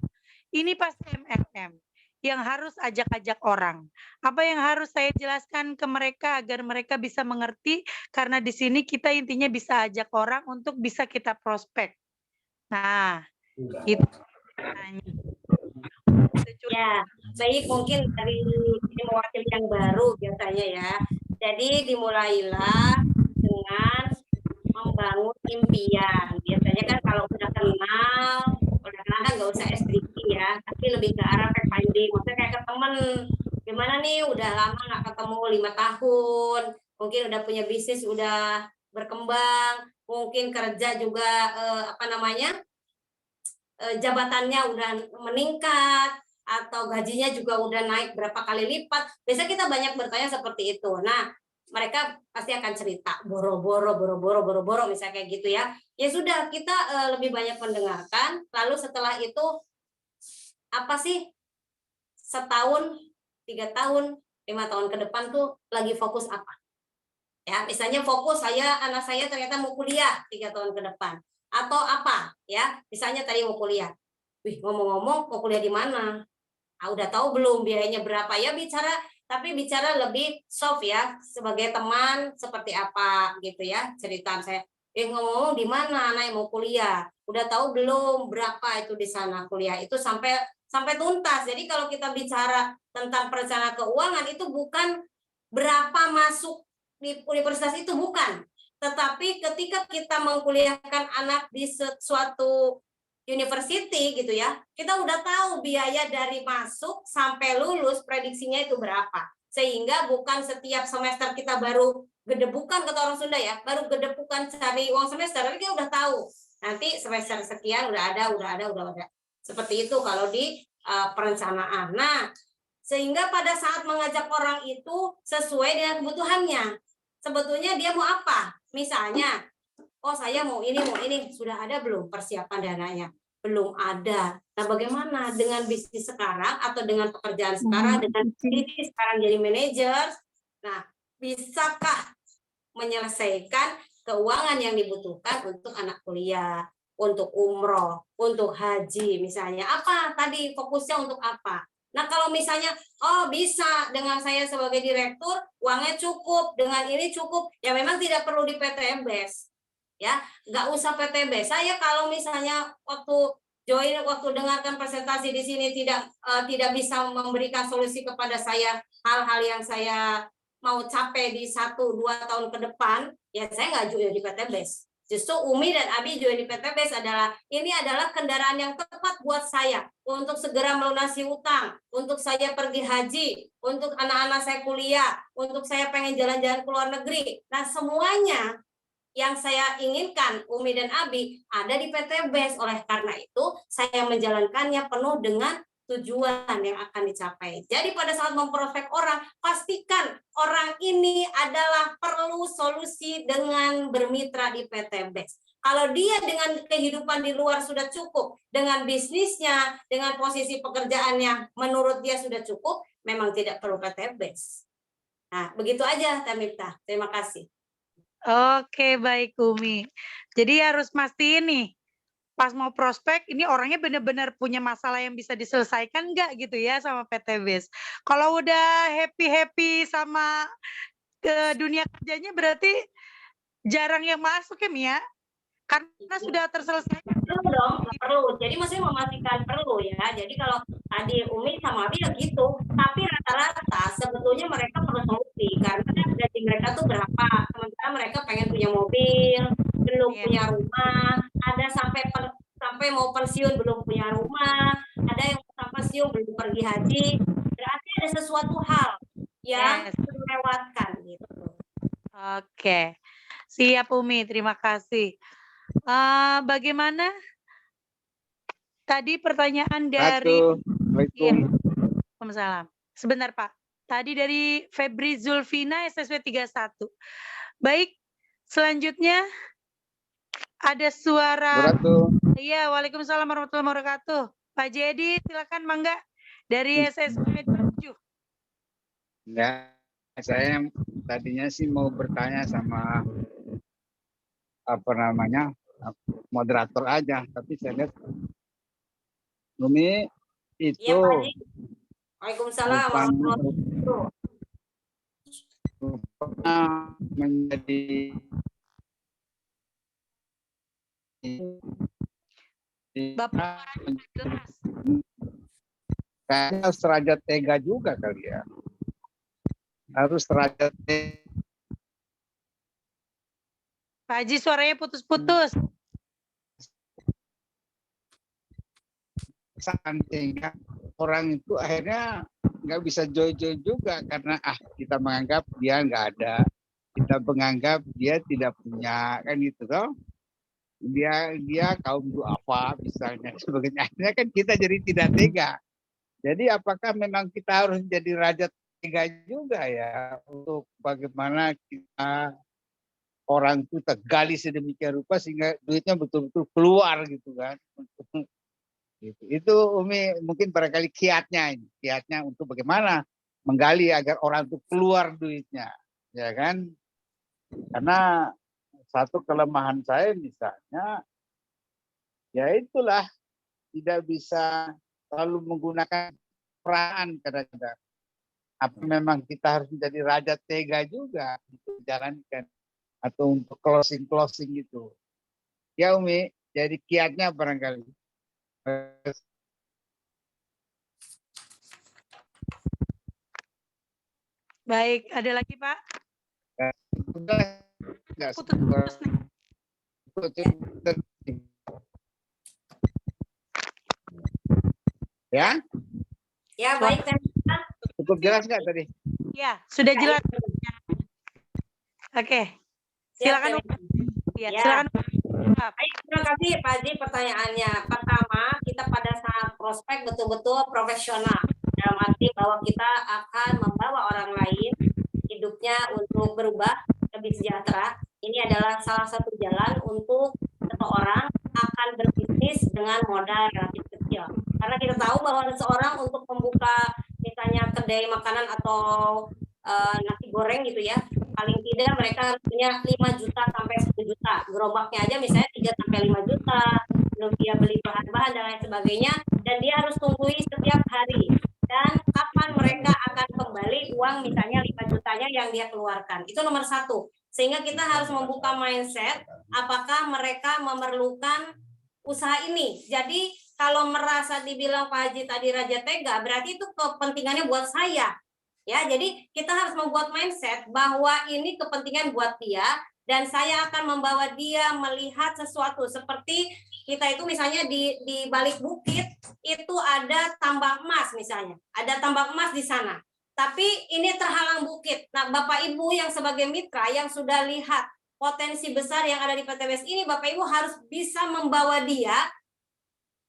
ini pasti MLM. Yang harus ajak-ajak orang. Apa yang harus saya jelaskan ke mereka agar mereka bisa mengerti? Karena di sini kita intinya bisa ajak orang untuk bisa kita prospek. Nah, itu. Ya, baik, mungkin dari mewakili yang baru biasanya ya. Jadi dimulailah dengan membangun impian. Biasanya kan kalau udah kenal kan nggak usah SDG ya, tapi lebih ke arah fact finding. Maksudnya kayak ke temen, gimana nih udah lama nggak ketemu 5 tahun, mungkin udah punya bisnis, udah berkembang, mungkin kerja juga jabatannya udah meningkat, atau gajinya juga udah naik berapa kali lipat. Biasanya kita banyak bertanya seperti itu. Nah, mereka pasti akan cerita boro-boro misalnya kayak gitu ya. Ya sudah, kita lebih banyak mendengarkan. Lalu setelah itu apa sih setahun, 3 tahun, 5 tahun ke depan tuh lagi fokus apa? Ya, misalnya fokus anak saya ternyata mau kuliah 3 tahun ke depan. Atau apa ya? Misalnya tadi mau kuliah. Ngomong-ngomong mau kuliah di mana? Udah tahu belum biayanya berapa ya, tapi bicara lebih soft ya, sebagai teman seperti apa gitu ya, cerita saya. Ngomong-ngomong di mana anak mau kuliah? Udah tahu belum berapa itu di sana kuliah? Itu sampai tuntas. Jadi kalau kita bicara tentang perencanaan keuangan itu bukan berapa masuk di universitas, itu bukan. Tetapi ketika kita mengkuliahkan anak di suatu university gitu ya, kita udah tahu biaya dari masuk sampai lulus prediksinya itu berapa. Sehingga bukan setiap semester kita baru gedebukan, kata orang Sunda ya, baru gedebukan cari uang semester, tapi kita udah tahu nanti semester sekian udah ada. Seperti itu kalau di perencanaan. Nah, Sehingga pada saat mengajak orang itu sesuai dengan kebutuhannya. Sebetulnya dia mau apa? Misalnya, oh saya mau ini, sudah ada belum persiapan dananya? Belum ada. Nah bagaimana dengan bisnis sekarang atau dengan pekerjaan sekarang, dengan bisnis sekarang jadi manajer? Nah, bisakah menyelesaikan keuangan yang dibutuhkan untuk anak kuliah, untuk umroh, untuk haji misalnya? Apa tadi fokusnya untuk apa? Nah kalau misalnya, oh bisa dengan saya sebagai direktur, uangnya cukup, dengan ini cukup, ya memang tidak perlu di PTMBes. Ya, nggak usah PTBes. Saya kalau misalnya waktu dengarkan presentasi di sini tidak bisa memberikan solusi kepada saya hal-hal yang saya mau capai di 1-2 tahun ke depan, ya saya nggak join di PTBes. Justru Umi dan Abi join di PTBes ini adalah kendaraan yang tepat buat saya untuk segera melunasi utang, untuk saya pergi haji, untuk anak-anak saya kuliah, untuk saya pengen jalan-jalan ke luar negeri. Nah semuanya yang saya inginkan Umi dan Abi ada di PTBes. Oleh karena itu saya menjalankannya penuh dengan tujuan yang akan dicapai. Jadi pada saat memprospek orang, pastikan orang ini adalah perlu solusi dengan bermitra di PTBes. Kalau dia dengan kehidupan di luar sudah cukup, dengan bisnisnya, dengan posisi pekerjaannya menurut dia sudah cukup, memang tidak perlu PTBes. Nah, begitu aja Teh Miftah. Terima kasih. Oke, baik Umi. Jadi harus mastiin nih, pas mau prospek, ini orangnya benar-benar punya masalah yang bisa diselesaikan nggak gitu ya sama PTBes. Kalau udah happy-happy sama ke dunia kerjanya berarti jarang yang masuk ya Mia? Karena sudah terselesaikan. Perlu dong, perlu. Jadi maksudnya memastikan perlu ya. Jadi kalau tadi Umi sama Abi ya gitu, tapi rata-rata sebetulnya mereka perlu solusi karena gaji mereka tuh berapa. Sementara mereka pengen punya mobil, belum punya rumah, ada sampai mau pensiun belum punya rumah, ada yang sampai pensiun belum pergi haji. Berarti ada sesuatu hal yang dilewatkan gitu. Oke. Siap Umi, terima kasih. Bagaimana tadi pertanyaan dari Waalaikumsalam. Sebentar Pak. Tadi dari Febri Zulfina SSW 31. Baik, selanjutnya ada suara. Iya, Waalaikumsalam warahmatullahi wabarakatuh. Pak Jedi, silakan Mangga dari SSW 7. Enggak, saya tadinya sih mau bertanya sama moderator aja, tapi saya lihat Umi itu Iya, Pak Haji. Waalaikumsalam warahmatullahi wabarakatuh menjadi Bapak kayaknya harus derajat tega juga kali ya. Harus derajat tega. Pak Haji suaranya putus-putus. Sehingga orang itu akhirnya nggak bisa join juga karena kita menganggap dia nggak ada, kita menganggap dia tidak punya, kan gitu toh. Dia kaum duafa misalnya sebagainya. Akhirnya kan kita jadi tidak tega. Jadi apakah memang kita harus jadi raja tega juga ya untuk bagaimana kita orang itu tergali sedemikian rupa sehingga duitnya betul-betul keluar gitu kan. Itu Umi mungkin barangkali kiatnya untuk bagaimana menggali agar orang itu keluar duitnya, ya kan? Karena satu kelemahan saya misalnya, ya itulah tidak bisa selalu menggunakan peran kadang-kadang. Apa memang kita harus menjadi raja tega juga untuk menjalankan atau untuk closing gitu. Ya Umi, jadi kiatnya barangkali. Baik, ada lagi Pak? Putus-putus nih. Ya? Ya, baik. Cukup jelas nggak tadi? Ya, sudah jelas. Oke. Silakan. Ya, silakan. Baik, terima kasih Pak Haji pertanyaannya. Pertama, kita pada saat prospek betul-betul profesional. dalam arti bahwa kita akan membawa orang lain hidupnya untuk berubah lebih sejahtera. Ini adalah salah satu jalan untuk seseorang akan berbisnis dengan modal relatif kecil. Karena kita tahu bahwa seseorang untuk membuka misalnya kedai makanan atau nasi goreng gitu ya, paling tidak mereka punya 5 juta sampai 10 juta. Gerobaknya aja misalnya 3 sampai 5 juta, belum dia beli bahan-bahan dan lain sebagainya, dan dia harus tunggui setiap hari. Dan kapan mereka akan kembali uang misalnya 5 jutanya yang dia keluarkan. Itu nomor 1. Sehingga kita harus membuka mindset apakah mereka memerlukan usaha ini. Jadi kalau merasa dibilang Pak Haji tadi Raja Tega, berarti itu kepentingannya buat saya. Ya, jadi kita harus membuat mindset bahwa ini kepentingan buat dia dan saya akan membawa dia melihat sesuatu seperti kita itu misalnya di balik bukit itu ada tambang emas misalnya. Ada tambang emas di sana. Tapi ini terhalang bukit. Nah, Bapak Ibu yang sebagai mitra yang sudah lihat potensi besar yang ada di PTBS ini, Bapak Ibu harus bisa membawa dia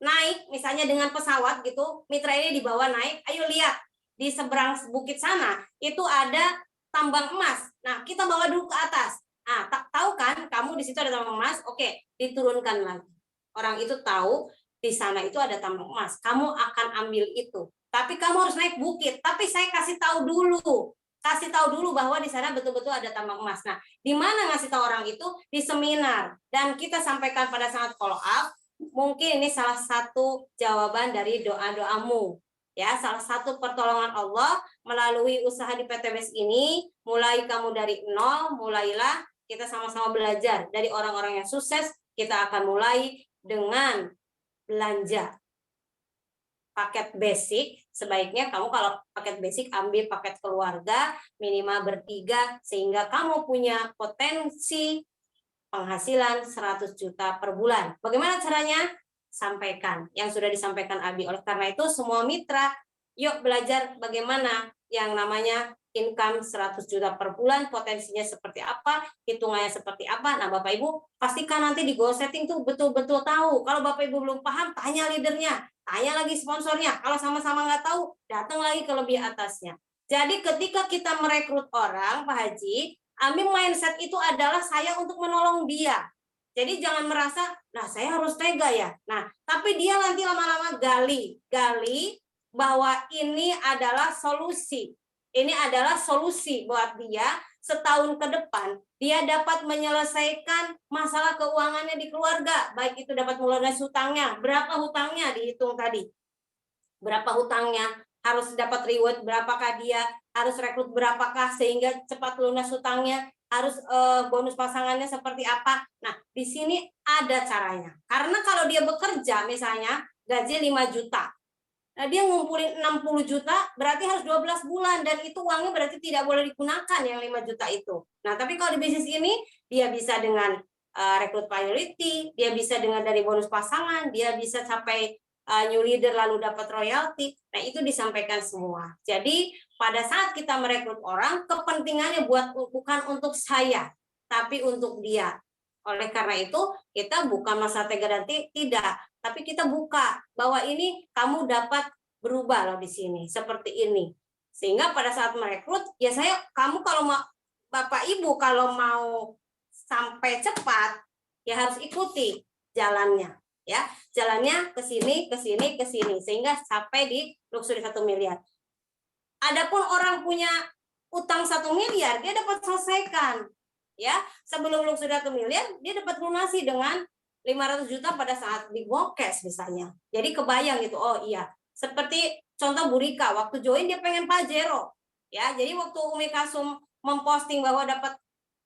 naik misalnya dengan pesawat gitu. Mitra ini dibawa naik, ayo lihat. Di seberang bukit sana itu ada tambang emas. Nah, kita bawa dulu ke atas. Ah, tahu kan kamu di situ ada tambang emas? Oke, diturunkan lagi. Orang itu tahu di sana itu ada tambang emas. Kamu akan ambil itu. Tapi kamu harus naik bukit. Tapi saya kasih tahu dulu bahwa di sana betul-betul ada tambang emas. Nah, di mana ngasih tahu orang itu? Di seminar. Dan kita sampaikan pada saat follow up. Mungkin ini salah satu jawaban dari doa-doamu. Ya, salah satu pertolongan Allah melalui usaha di PTBS ini, mulai kamu dari nol, mulailah kita sama-sama belajar dari orang-orang yang sukses. Kita akan mulai dengan belanja paket basic. Sebaiknya kamu kalau paket basic ambil paket keluarga minimal bertiga sehingga kamu punya potensi penghasilan 100 juta per bulan. Bagaimana caranya? Sampaikan yang sudah disampaikan Abi. Oleh karena itu semua mitra, yuk belajar bagaimana yang namanya income 100 juta per bulan, potensinya seperti apa, hitungannya seperti apa. Nah, Bapak Ibu pastikan nanti di goal setting tuh betul-betul tahu. Kalau Bapak Ibu belum paham, tanya leadernya, tanya lagi sponsornya. Kalau sama-sama nggak tahu, datang lagi ke lebih atasnya. Jadi ketika kita merekrut orang, Pak Haji, ambil mindset itu adalah saya untuk menolong dia. Jadi jangan merasa, nah saya harus tega ya. Nah, tapi dia nanti lama-lama gali bahwa ini adalah solusi. Ini adalah solusi buat dia setahun ke depan. Dia dapat menyelesaikan masalah keuangannya di keluarga. Baik itu dapat melunasi hutangnya. Berapa hutangnya dihitung tadi. Berapa hutangnya. Harus dapat reward berapakah dia. Harus rekrut berapakah sehingga cepat lunas hutangnya. Harus bonus pasangannya seperti apa. Nah, di sini ada caranya. Karena kalau dia bekerja misalnya gaji 5 juta. Nah, dia ngumpulin 60 juta berarti harus 12 bulan dan itu uangnya berarti tidak boleh digunakan yang 5 juta itu. Nah, tapi kalau di bisnis ini dia bisa dengan rekrut priority, dia bisa dengan dari bonus pasangan, dia bisa sampai new leader lalu dapat royalti. Nah, itu disampaikan semua. Jadi, pada saat kita merekrut orang, kepentingannya bukan untuk saya, tapi untuk dia. Oleh karena itu, kita bukan masalah tega dan tidak, tapi kita buka bahwa ini kamu dapat berubah loh di sini, seperti ini. Sehingga pada saat merekrut, ya kamu kalau mau, Bapak Ibu kalau mau sampai cepat, ya harus ikuti jalannya. Ya, jalannya ke sini, sehingga sampai di luxury 1 miliar. Adapun orang punya utang 1 miliar, dia dapat selesaikan. Ya, sebelum luxury 1 miliar, dia dapat lunasi dengan 500 juta pada saat di cash misalnya. Jadi kebayang gitu, oh iya. Seperti contoh Bu Rika, waktu join dia pengen Pajero. Ya, jadi waktu Umi Kasum memposting bahwa dapat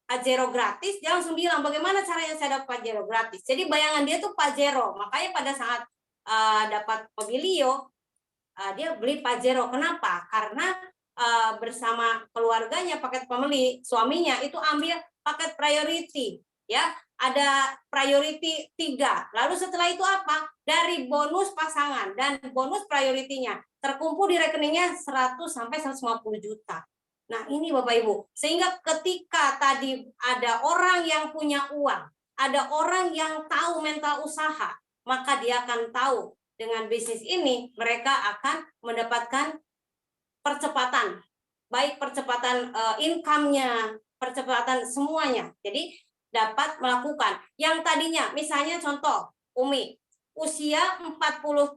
Pajero gratis, dia langsung bilang bagaimana caranya saya dapat Pajero gratis. Jadi bayangan dia tuh Pajero. Makanya pada saat dapat Mobilio, dia beli Pajero. Kenapa? Karena bersama keluarganya paket family, suaminya itu ambil paket priority. Ya, ada priority 3. Lalu setelah itu apa? Dari bonus pasangan dan bonus priority-nya terkumpul di rekeningnya 100 sampai 150 juta. Nah, ini Bapak Ibu. Sehingga ketika tadi ada orang yang punya uang, ada orang yang tahu mental usaha, maka dia akan tahu dengan bisnis ini mereka akan mendapatkan percepatan, baik percepatan income-nya, percepatan semuanya. Jadi dapat melakukan yang tadinya, misalnya contoh Umi, usia 40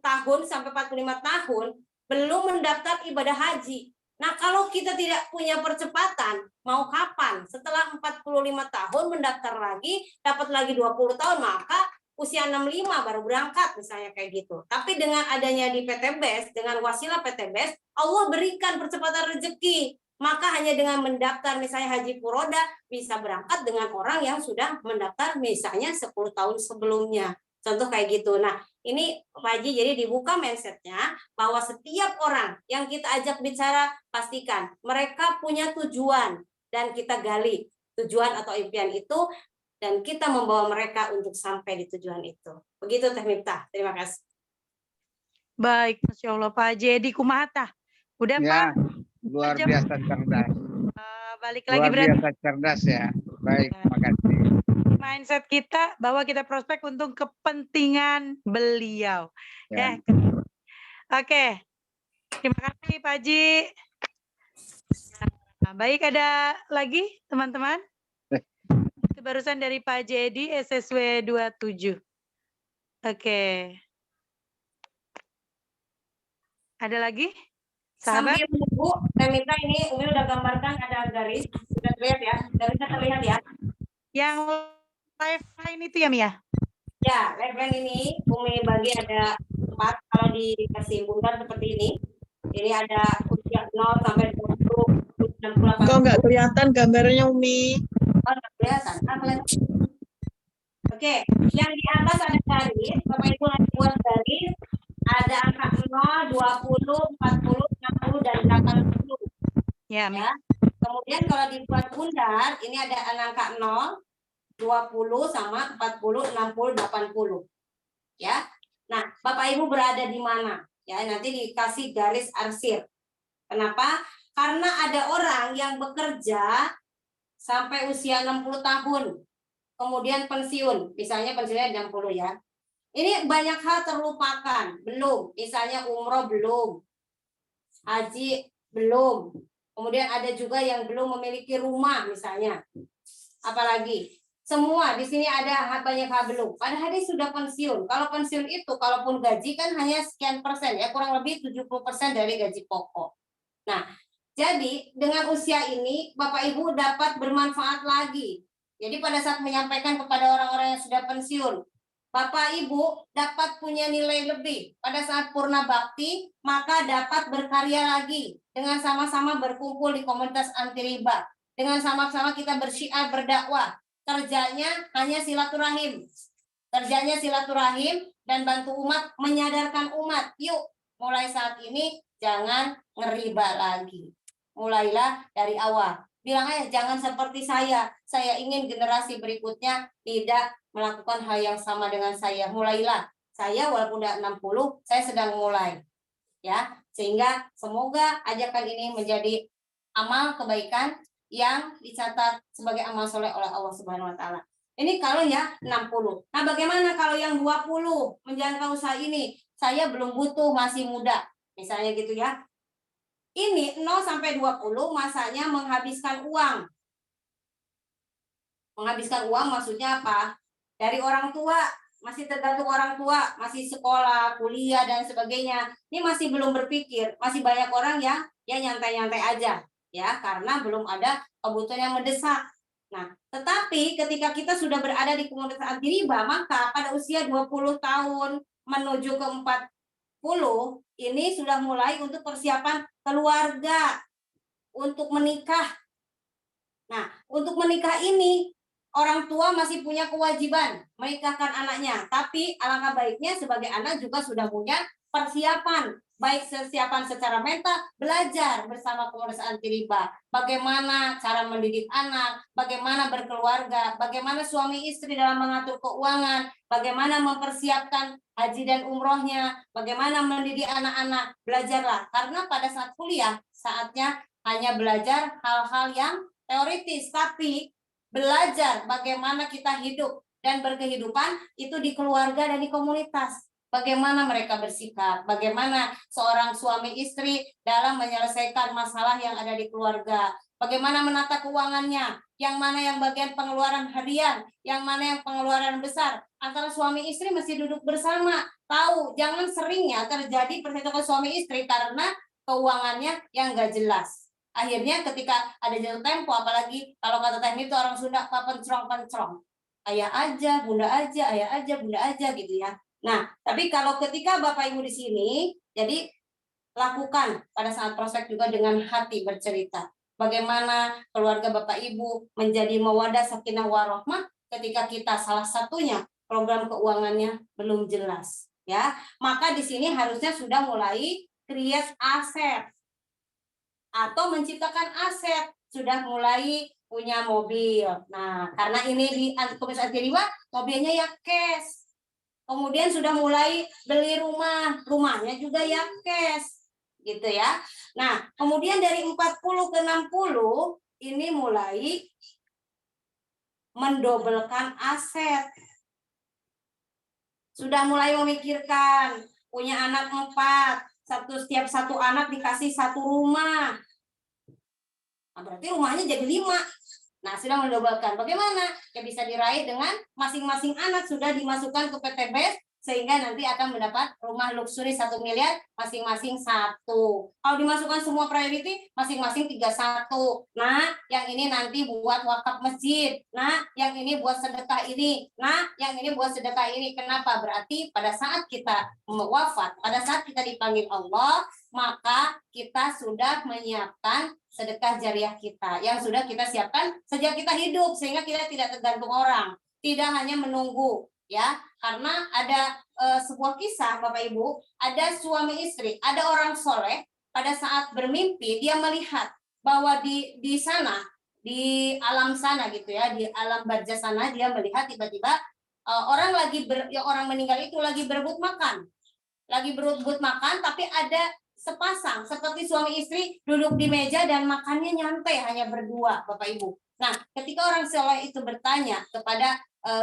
tahun sampai 45 tahun belum mendaftar ibadah haji. Nah, kalau kita tidak punya percepatan, mau kapan? Setelah 45 tahun mendaftar lagi, dapat lagi 20 tahun, maka usia 65 baru berangkat, misalnya kayak gitu. Tapi dengan adanya di PTBes, dengan wasilah PTBes, Allah berikan percepatan rezeki. Maka hanya dengan mendaftar misalnya haji furoda, bisa berangkat dengan orang yang sudah mendaftar misalnya 10 tahun sebelumnya. Contoh kayak gitu. Nah, ini Pak Haji jadi dibuka mindsetnya bahwa setiap orang yang kita ajak bicara, pastikan mereka punya tujuan dan kita gali tujuan atau impian itu dan kita membawa mereka untuk sampai di tujuan itu. Begitu Teh Miftah. Terima kasih. Baik, Masya Allah. Pak Jedi Kumahata. Udah Ya, Pak? luar Jam. biasa cerdas. Balik lagi Luar berarti biasa cerdas ya. Baik, terima kasih. mindset kita bahwa kita prospek untuk kepentingan beliau. Ya. Oke. Terima kasih Pak Haji. Nah, baik, ada lagi teman-teman? Itu barusan dari Pak Jedi SSW 27. Oke. Ada lagi? Sahabat? Sambil menunggu, saya minta ini Umi udah gambarkan ada garis, sudah terlihat ya, garisnya terlihat ya. Yang live line itu ya Mia? Ya, lifeline ini Umi bagi ada 4, kalau dikasih bundar seperti ini. Ini ada usia 0 sampai 20, 68. Kok nggak kelihatan gambarnya Umi? Oh, nggak kelihatan. Ah, kelihatan. Oke, yang di atas ada garis, Bapak Ibu nanti buat garis, ada angka 0, 20, 40, 60, dan 80. Ya, Mia. Ya. Kemudian kalau dibuat bundar, ini ada angka 0, 20 sama 40, 60, 80. Ya. Nah, Bapak Ibu berada di mana? Ya, nanti dikasih garis arsir. Kenapa? Karena ada orang yang bekerja sampai usia 60 tahun. Kemudian pensiun, misalnya pensiunnya 60 ya. Ini banyak hal terlupakan, belum. Misalnya umroh belum. Haji belum. Kemudian ada juga yang belum memiliki rumah misalnya. Apalagi semua di sini ada banyak hal belum. Padahal dia sudah pensiun. Kalau pensiun itu kalaupun gaji kan hanya sekian persen ya, kurang lebih 70% dari gaji pokok. Nah, jadi dengan usia ini Bapak Ibu dapat bermanfaat lagi. Jadi pada saat menyampaikan kepada orang-orang yang sudah pensiun, Bapak Ibu dapat punya nilai lebih. Pada saat purna bakti, maka dapat berkarya lagi dengan sama-sama berkumpul di komunitas anti riba. Dengan sama-sama kita bersyiar berdakwah. Kerjanya hanya silaturahim. Kerjanya silaturahim dan bantu umat, menyadarkan umat. Yuk, mulai saat ini jangan ngeriba lagi. Mulailah dari awal. Bilang aja jangan seperti saya ingin generasi berikutnya tidak melakukan hal yang sama dengan saya. Mulailah. Saya walaupun udah 60, saya sedang mulai. Ya, sehingga semoga ajakan ini menjadi amal kebaikan yang dicatat sebagai amal soleh oleh Allah Subhanahu wa taala. Ini kalau ya 60. Nah, bagaimana kalau yang 20 menjalankan usaha ini? Saya belum butuh, masih muda. Misalnya gitu ya. Ini 0 sampai 20 masanya menghabiskan uang. Menghabiskan uang maksudnya apa? Dari orang tua, masih tergantung orang tua, masih sekolah, kuliah, dan sebagainya. Ini masih belum berpikir, masih banyak orang yang ya nyantai-nyantai aja. Ya, karena belum ada kebutuhan yang mendesak. Nah, tetapi ketika kita sudah berada di komunitas anti riba, maka pada usia 20 tahun menuju ke 40, ini sudah mulai untuk persiapan keluarga, untuk menikah. Nah, untuk menikah ini, orang tua masih punya kewajiban menikahkan anaknya. Tapi alangkah baiknya sebagai anak juga sudah punya persiapan. Baik persiapan secara mental, belajar bersama komunitas anti riba. Bagaimana cara mendidik anak, bagaimana berkeluarga, bagaimana suami istri dalam mengatur keuangan, bagaimana mempersiapkan haji dan umrohnya, bagaimana mendidik anak-anak. Belajarlah, karena pada saat kuliah, saatnya hanya belajar hal-hal yang teoritis, tapi belajar bagaimana kita hidup dan berkehidupan itu di keluarga dan di komunitas. bagaimana mereka bersikap, bagaimana seorang suami istri dalam menyelesaikan masalah yang ada di keluarga, bagaimana menata keuangannya, yang mana yang bagian pengeluaran harian, yang mana yang pengeluaran besar. Antara suami istri mesti duduk bersama, tahu, jangan seringnya terjadi percekcokan suami istri karena keuangannya yang nggak jelas. Akhirnya ketika ada jatuh tempo, apalagi kalau kata teknik itu orang Sunda, pencrong-pencrong. Ayah aja, bunda aja, ayah aja, bunda aja gitu ya. Nah, tapi kalau ketika Bapak Ibu di sini, jadi lakukan pada saat prospek juga dengan hati bercerita. Bagaimana keluarga Bapak Ibu menjadi mawadah sakinah warahmah ketika kita salah satunya program keuangannya belum jelas, ya. Maka di sini harusnya sudah mulai create aset atau menciptakan aset, sudah mulai punya mobil. Nah, karena ini di Komisi Jiwa, mobilnya ya cash. Kemudian sudah mulai beli rumah, rumahnya juga ya cash, gitu ya. Nah, kemudian dari 40 ke 60 ini mulai mendobelkan aset. Sudah mulai memikirkan punya anak 4, setiap satu anak dikasih 1 rumah. Nah, berarti rumahnya jadi 5. Nah, sudah mendobelkan. Bagaimana? Ya bisa diraih dengan masing-masing anak sudah dimasukkan ke PTBS sehingga nanti akan mendapat rumah luksuri 1 miliar masing-masing 1. Kalau dimasukkan semua priority masing-masing 31. Nah, yang ini nanti buat wakaf masjid. Nah, yang ini buat sedekah ini. Nah, yang ini buat sedekah ini. Kenapa? Berarti pada saat kita wafat, pada saat kita dipanggil Allah, maka kita sudah menyiapkan sedekah jariah kita yang sudah kita siapkan sejak kita hidup sehingga kita tidak tergantung orang, tidak hanya menunggu ya. Karena ada sebuah kisah Bapak Ibu, ada suami istri, ada orang soleh pada saat bermimpi dia melihat bahwa di sana, di alam sana gitu ya, di alam barzah sana dia melihat tiba-tiba orang orang meninggal itu lagi berebut makan. Tapi ada sepasang seperti suami istri duduk di meja dan makannya nyantai hanya berdua Bapak Ibu. Nah, ketika orang soleh itu bertanya kepada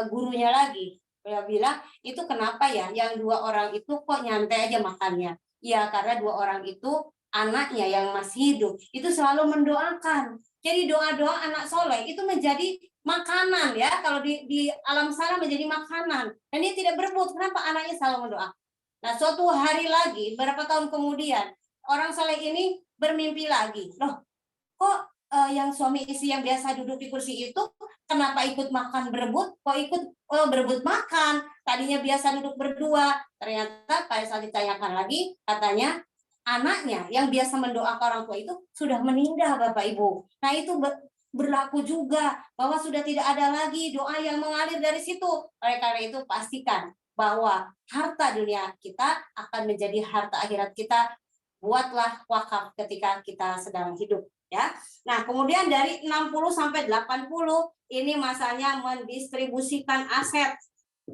gurunya lagi, dia bilang, itu kenapa ya yang 2 orang itu kok nyantai aja makannya? Ya karena 2 orang itu anaknya yang masih hidup itu selalu mendoakan. Jadi doa-doa anak soleh itu menjadi makanan ya, kalau di alam sana menjadi makanan. Dan dia tidak berebut, kenapa anaknya selalu mendoakan. Nah, suatu hari lagi, beberapa tahun kemudian, orang soleh ini bermimpi lagi. Loh, kok yang suami istri yang biasa duduk di kursi itu, kenapa ikut makan berebut? Kok ikut berebut makan? Tadinya biasa duduk berdua. Ternyata pada saat ditanyakan lagi, katanya anaknya yang biasa mendoakan orang tua itu sudah meninggal Bapak Ibu. Nah, itu berlaku juga bahwa sudah tidak ada lagi doa yang mengalir dari situ. Oleh karena itu, pastikan bahwa harta dunia kita akan menjadi harta akhirat kita. Buatlah wakaf ketika kita sedang hidup ya. Nah, kemudian dari 60 sampai 80 ini masanya mendistribusikan aset.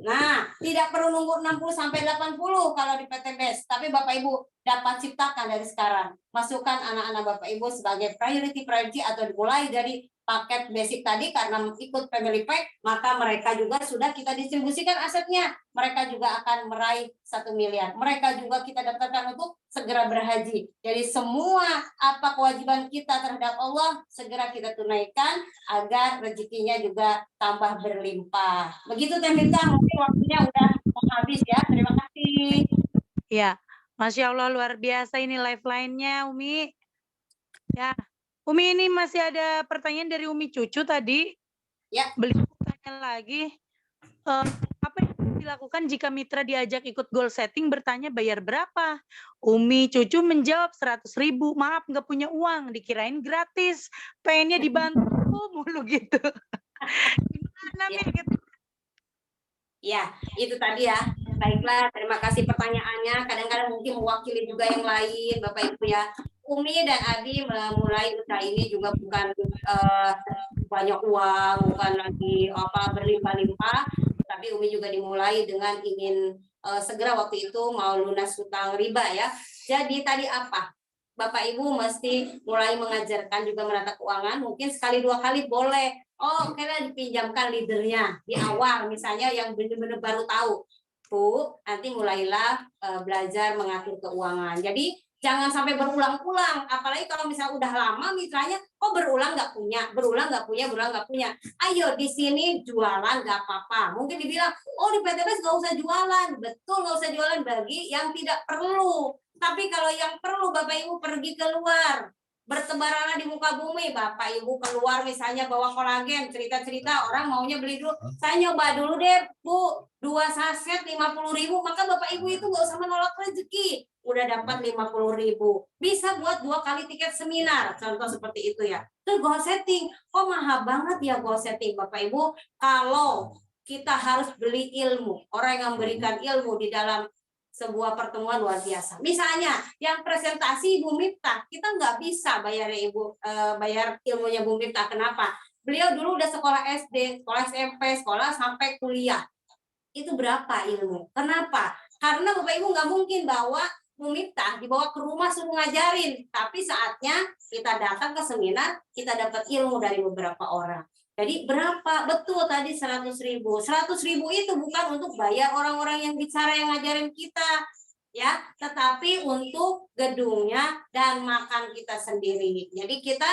Nah, tidak perlu nunggu 60 sampai 80 kalau di PTBS, tapi Bapak Ibu dapat ciptakan dari sekarang. Masukkan anak-anak Bapak Ibu sebagai priority atau dimulai dari paket basic tadi karena ikut family pack, maka mereka juga sudah kita distribusikan asetnya. Mereka juga akan meraih 1 miliar. Mereka juga kita daftarkan untuk segera berhaji. Jadi semua apa kewajiban kita terhadap Allah segera kita tunaikan agar rezekinya juga tambah berlimpah. Begitu Teh Minta, mungkin waktunya udah habis ya. Terima kasih. Ya, Masya Allah luar biasa ini lifeline-nya Umi. Ya, Umi ini masih ada pertanyaan dari Umi Cucu tadi. Ya. Beliau tanya lagi, apa yang dilakukan jika mitra diajak ikut goal setting bertanya bayar berapa? Umi Cucu menjawab 100.000. Maaf nggak punya uang, dikirain gratis. Pengennya dibantu mulu gitu. Gimana Ya. Mir? Ya, itu tadi ya. Baiklah, terima kasih pertanyaannya. Kadang-kadang mungkin mewakili juga yang lain, Bapak Ibu ya. Umi dan Abi memulai usaha ini juga bukan banyak uang, bukan lagi berlimpah-limpah, tapi Umi juga dimulai dengan ingin segera waktu itu mau lunas hutang riba ya. Jadi tadi apa? Bapak Ibu mesti mulai mengajarkan juga menata keuangan, mungkin sekali 2 kali boleh. Oh, kira dipinjamkan leadernya di awal, misalnya yang benar-benar baru tahu. Bu, nanti mulailah belajar mengatur keuangan. Jadi jangan sampai berulang-ulang, apalagi kalau misalnya udah lama mitranya, kok berulang nggak punya. Ayo di sini jualan nggak apa-apa. Mungkin dibilang, oh di PTBS nggak usah jualan. Betul, nggak usah jualan bagi yang tidak perlu. Tapi kalau yang perlu, Bapak Ibu pergi keluar. Bertebaranlah di muka bumi, Bapak Ibu keluar misalnya bawa kolagen, cerita-cerita orang maunya beli dulu. Saya nyoba dulu deh, Bu, 2 saset 50.000, maka Bapak Ibu itu nggak usah menolak rezeki. Udah dapat 50.000. Bisa buat 2 kali tiket seminar, contoh seperti itu ya. Itu goal setting. Kok mahal banget ya goal setting, Bapak Ibu? Kalau kita harus beli ilmu, orang yang memberikan ilmu di dalam sebuah pertemuan luar biasa. Misalnya yang presentasi Ibu Miftah, kita nggak bisa bayar bayar ilmunya Bu Miftah. Kenapa? Beliau dulu udah sekolah SD, sekolah SMP, sekolah sampai kuliah. Itu berapa ilmu? Kenapa? Karena Bapak Ibu nggak mungkin bawa Bu Miftah dibawa ke rumah suruh ngajarin. Tapi saatnya kita datang ke seminar, kita dapat ilmu dari beberapa orang. Jadi berapa? Betul tadi 100.000. 100.000 itu bukan untuk bayar orang-orang yang bicara yang ngajarin kita, ya, tetapi untuk gedungnya dan makan kita sendiri. Jadi kita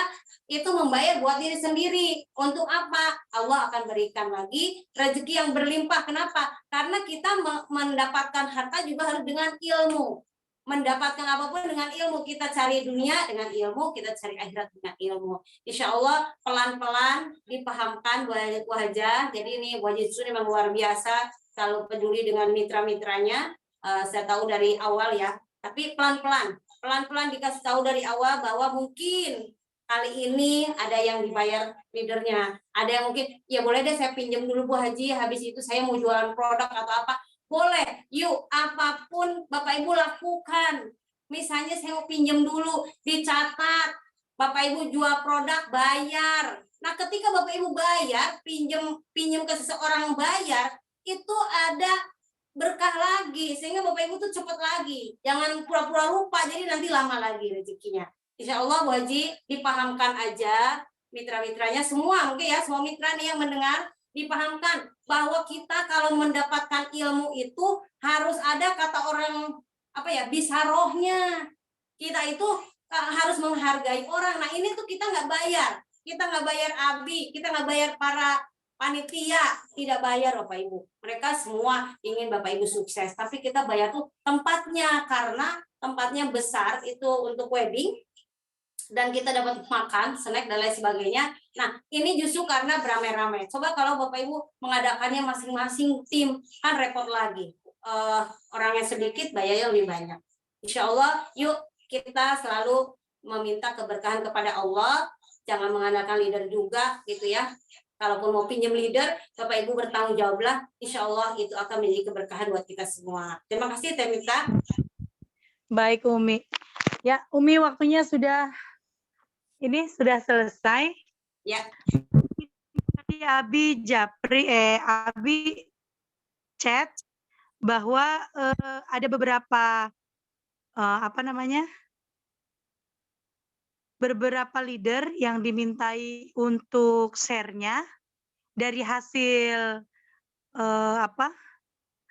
itu membayar buat diri sendiri. Untuk apa? Allah akan berikan lagi rezeki yang berlimpah. Kenapa? Karena kita mendapatkan harta juga harus dengan ilmu. Mendapatkan apapun dengan ilmu. Kita cari dunia dengan ilmu, kita cari akhirat dengan ilmu. Insya Allah pelan-pelan dipahamkan Bu Hajah. Jadi ini Bu Hajah Sun memang luar biasa, selalu peduli dengan mitra-mitranya. Saya tahu dari awal ya, tapi pelan-pelan dikasih tahu dari awal bahwa mungkin kali ini ada yang dibayar leadernya, ada yang mungkin ya boleh deh saya pinjam dulu Bu Haji, habis itu saya mau jualan produk atau apa. Boleh, yuk apapun Bapak Ibu lakukan. Misalnya saya mau pinjam dulu, dicatat. Bapak Ibu jual produk, bayar. Nah, ketika Bapak Ibu bayar, pinjam ke seseorang bayar, itu ada berkah lagi, sehingga Bapak Ibu tuh cepat lagi. Jangan pura-pura lupa, jadi nanti lama lagi rezekinya. Insya Allah Bu Haji dipahamkan aja mitra-mitranya semua, mungkin ya semua mitra nih yang mendengar, dipahamkan bahwa kita kalau mendapatkan ilmu itu harus ada kata orang apa ya, bisarohnya. Kita itu harus menghargai orang. Nah ini tuh kita nggak bayar ABI, kita nggak bayar para panitia, tidak bayar Bapak Ibu. Mereka semua ingin Bapak Ibu sukses, tapi kita bayar tuh tempatnya, karena tempatnya besar itu untuk wedding, dan kita dapat makan, snack, dan lain sebagainya. Nah, ini justru karena beramai-ramai. Coba kalau Bapak Ibu mengadakannya masing-masing tim, kan repot lagi. Orangnya sedikit, bayarnya lebih banyak. Insya Allah, yuk kita selalu meminta keberkahan kepada Allah. Jangan mengandalkan leader juga, gitu ya. Kalaupun mau pinjam leader, Bapak Ibu bertanggung jawablah. Insya Allah itu akan menjadi keberkahan buat kita semua. Terima kasih, Teh Miftah. Baik, Umi. Ya, Umi waktunya sudah selesai. Ya. Abi chat bahwa ada beberapa beberapa leader yang dimintai untuk share-nya dari hasil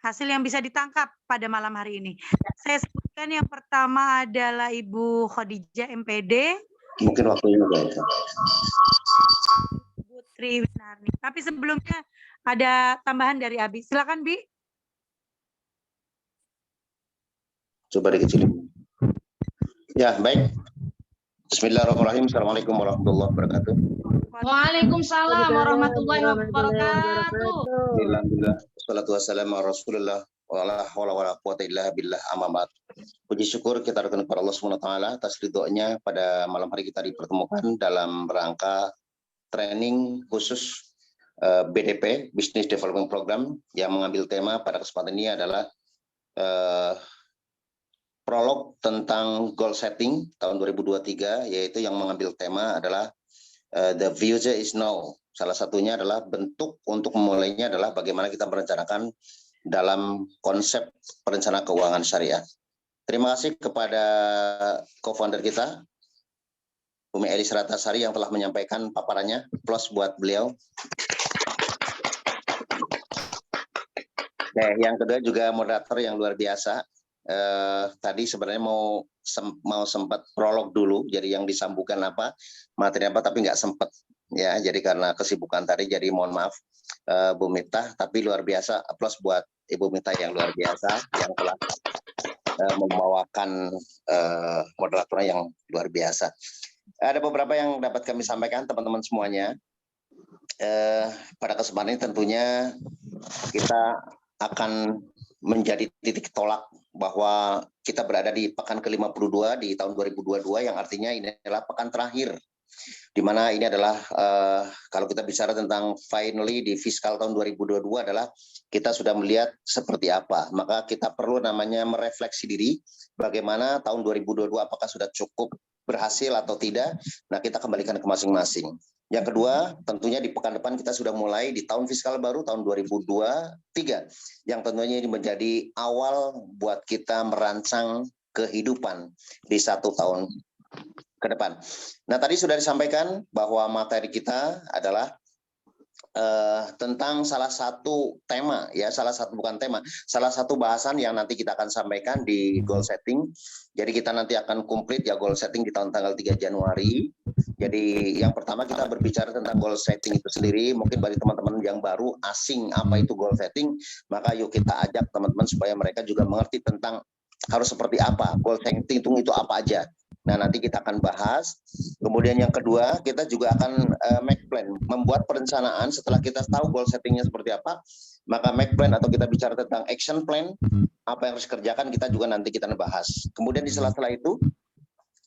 hasil yang bisa ditangkap pada malam hari ini. Saya sebutkan yang pertama adalah Ibu Khadijah MPD. Mungkin waktunya udah. Putri Winarni. Tapi sebelumnya ada tambahan dari Abi. Silakan, Bi. Coba dikecilin. Ya, baik. Bismillahirrahmanirrahim. Assalamualaikum warahmatullahi wabarakatuh. Waalaikumsalam warahmatullahi wabarakatuh. Alhamdulillah. Wassalatu wassalamu ala Rasulillah. Wala haula wala quwata illa billah, amma ba'd. Puji syukur kita aturkan kepada Allah Subhanahu wa taala atas ridhonya pada malam hari kita dipertemukan dalam rangka training khusus BDP Business Development Program yang mengambil tema pada kesempatan ini adalah prolog tentang goal setting tahun 2023, yaitu yang mengambil tema adalah the future is now. Salah satunya adalah bentuk untuk memulainya adalah bagaimana kita merencanakan dalam konsep perencanaan keuangan syariah. Terima kasih kepada co-founder kita, Umi Elis Ratnasari yang telah menyampaikan paparannya. Plus buat beliau. Oke, yang kedua juga moderator yang luar biasa. Tadi sebenarnya mau sempat prolog dulu, jadi yang disambungkan apa, materi apa, tapi nggak sempat ya. Jadi karena kesibukan tadi, jadi mohon maaf Bu Miftah. Tapi luar biasa, aplaus buat Ibu Miftah yang luar biasa, yang telah membawakan moderatornya yang luar biasa. Ada beberapa yang dapat kami sampaikan teman-teman semuanya. Pada kesempatan ini tentunya kita akan menjadi titik tolak bahwa kita berada di pekan ke-52 di tahun 2022, yang artinya ini adalah pekan terakhir, di mana ini adalah kalau kita bicara tentang finally di fiskal tahun 2022 adalah kita sudah melihat seperti apa. Maka kita perlu namanya merefleksi diri bagaimana tahun 2022 apakah sudah cukup berhasil atau tidak. Nah, kita kembalikan ke masing-masing. Yang kedua, tentunya di pekan depan kita sudah mulai di tahun fiskal baru tahun 2023, yang tentunya ini menjadi awal buat kita merancang kehidupan di 1 tahun ke depan. Nah, tadi sudah disampaikan bahwa materi kita adalah tentang salah satu tema, ya, salah satu bahasan yang nanti kita akan sampaikan di goal setting. Jadi kita nanti akan komplit ya goal setting di tanggal 3 Januari. Jadi yang pertama kita berbicara tentang goal setting itu sendiri. Mungkin bagi teman-teman yang baru asing apa itu goal setting, maka yuk kita ajak teman-teman supaya mereka juga mengerti tentang harus seperti apa goal setting itu apa aja. Nah, nanti kita akan bahas. Kemudian yang kedua, kita juga akan make plan, membuat perencanaan setelah kita tahu goal settingnya seperti apa, maka make plan atau kita bicara tentang action plan, apa yang harus dikerjakan, kita juga nanti kita bahas. Kemudian di sela-sela itu,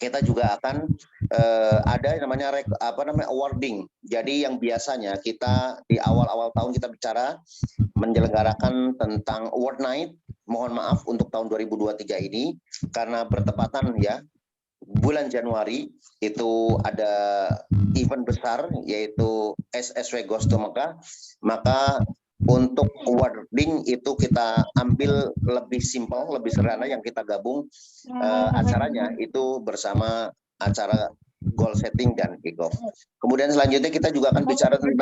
kita juga akan ada namanya awarding. Jadi yang biasanya kita di awal-awal tahun kita bicara menyelenggarakan tentang award night. Mohon maaf untuk tahun 2023 ini, karena bertepatan ya, bulan Januari itu ada event besar yaitu SSW Goes to Mekah, maka untuk awarding itu kita ambil lebih simpel, lebih sederhana, yang kita gabung acaranya itu bersama acara goal setting dan kick off. Kemudian selanjutnya kita juga akan bicara tentang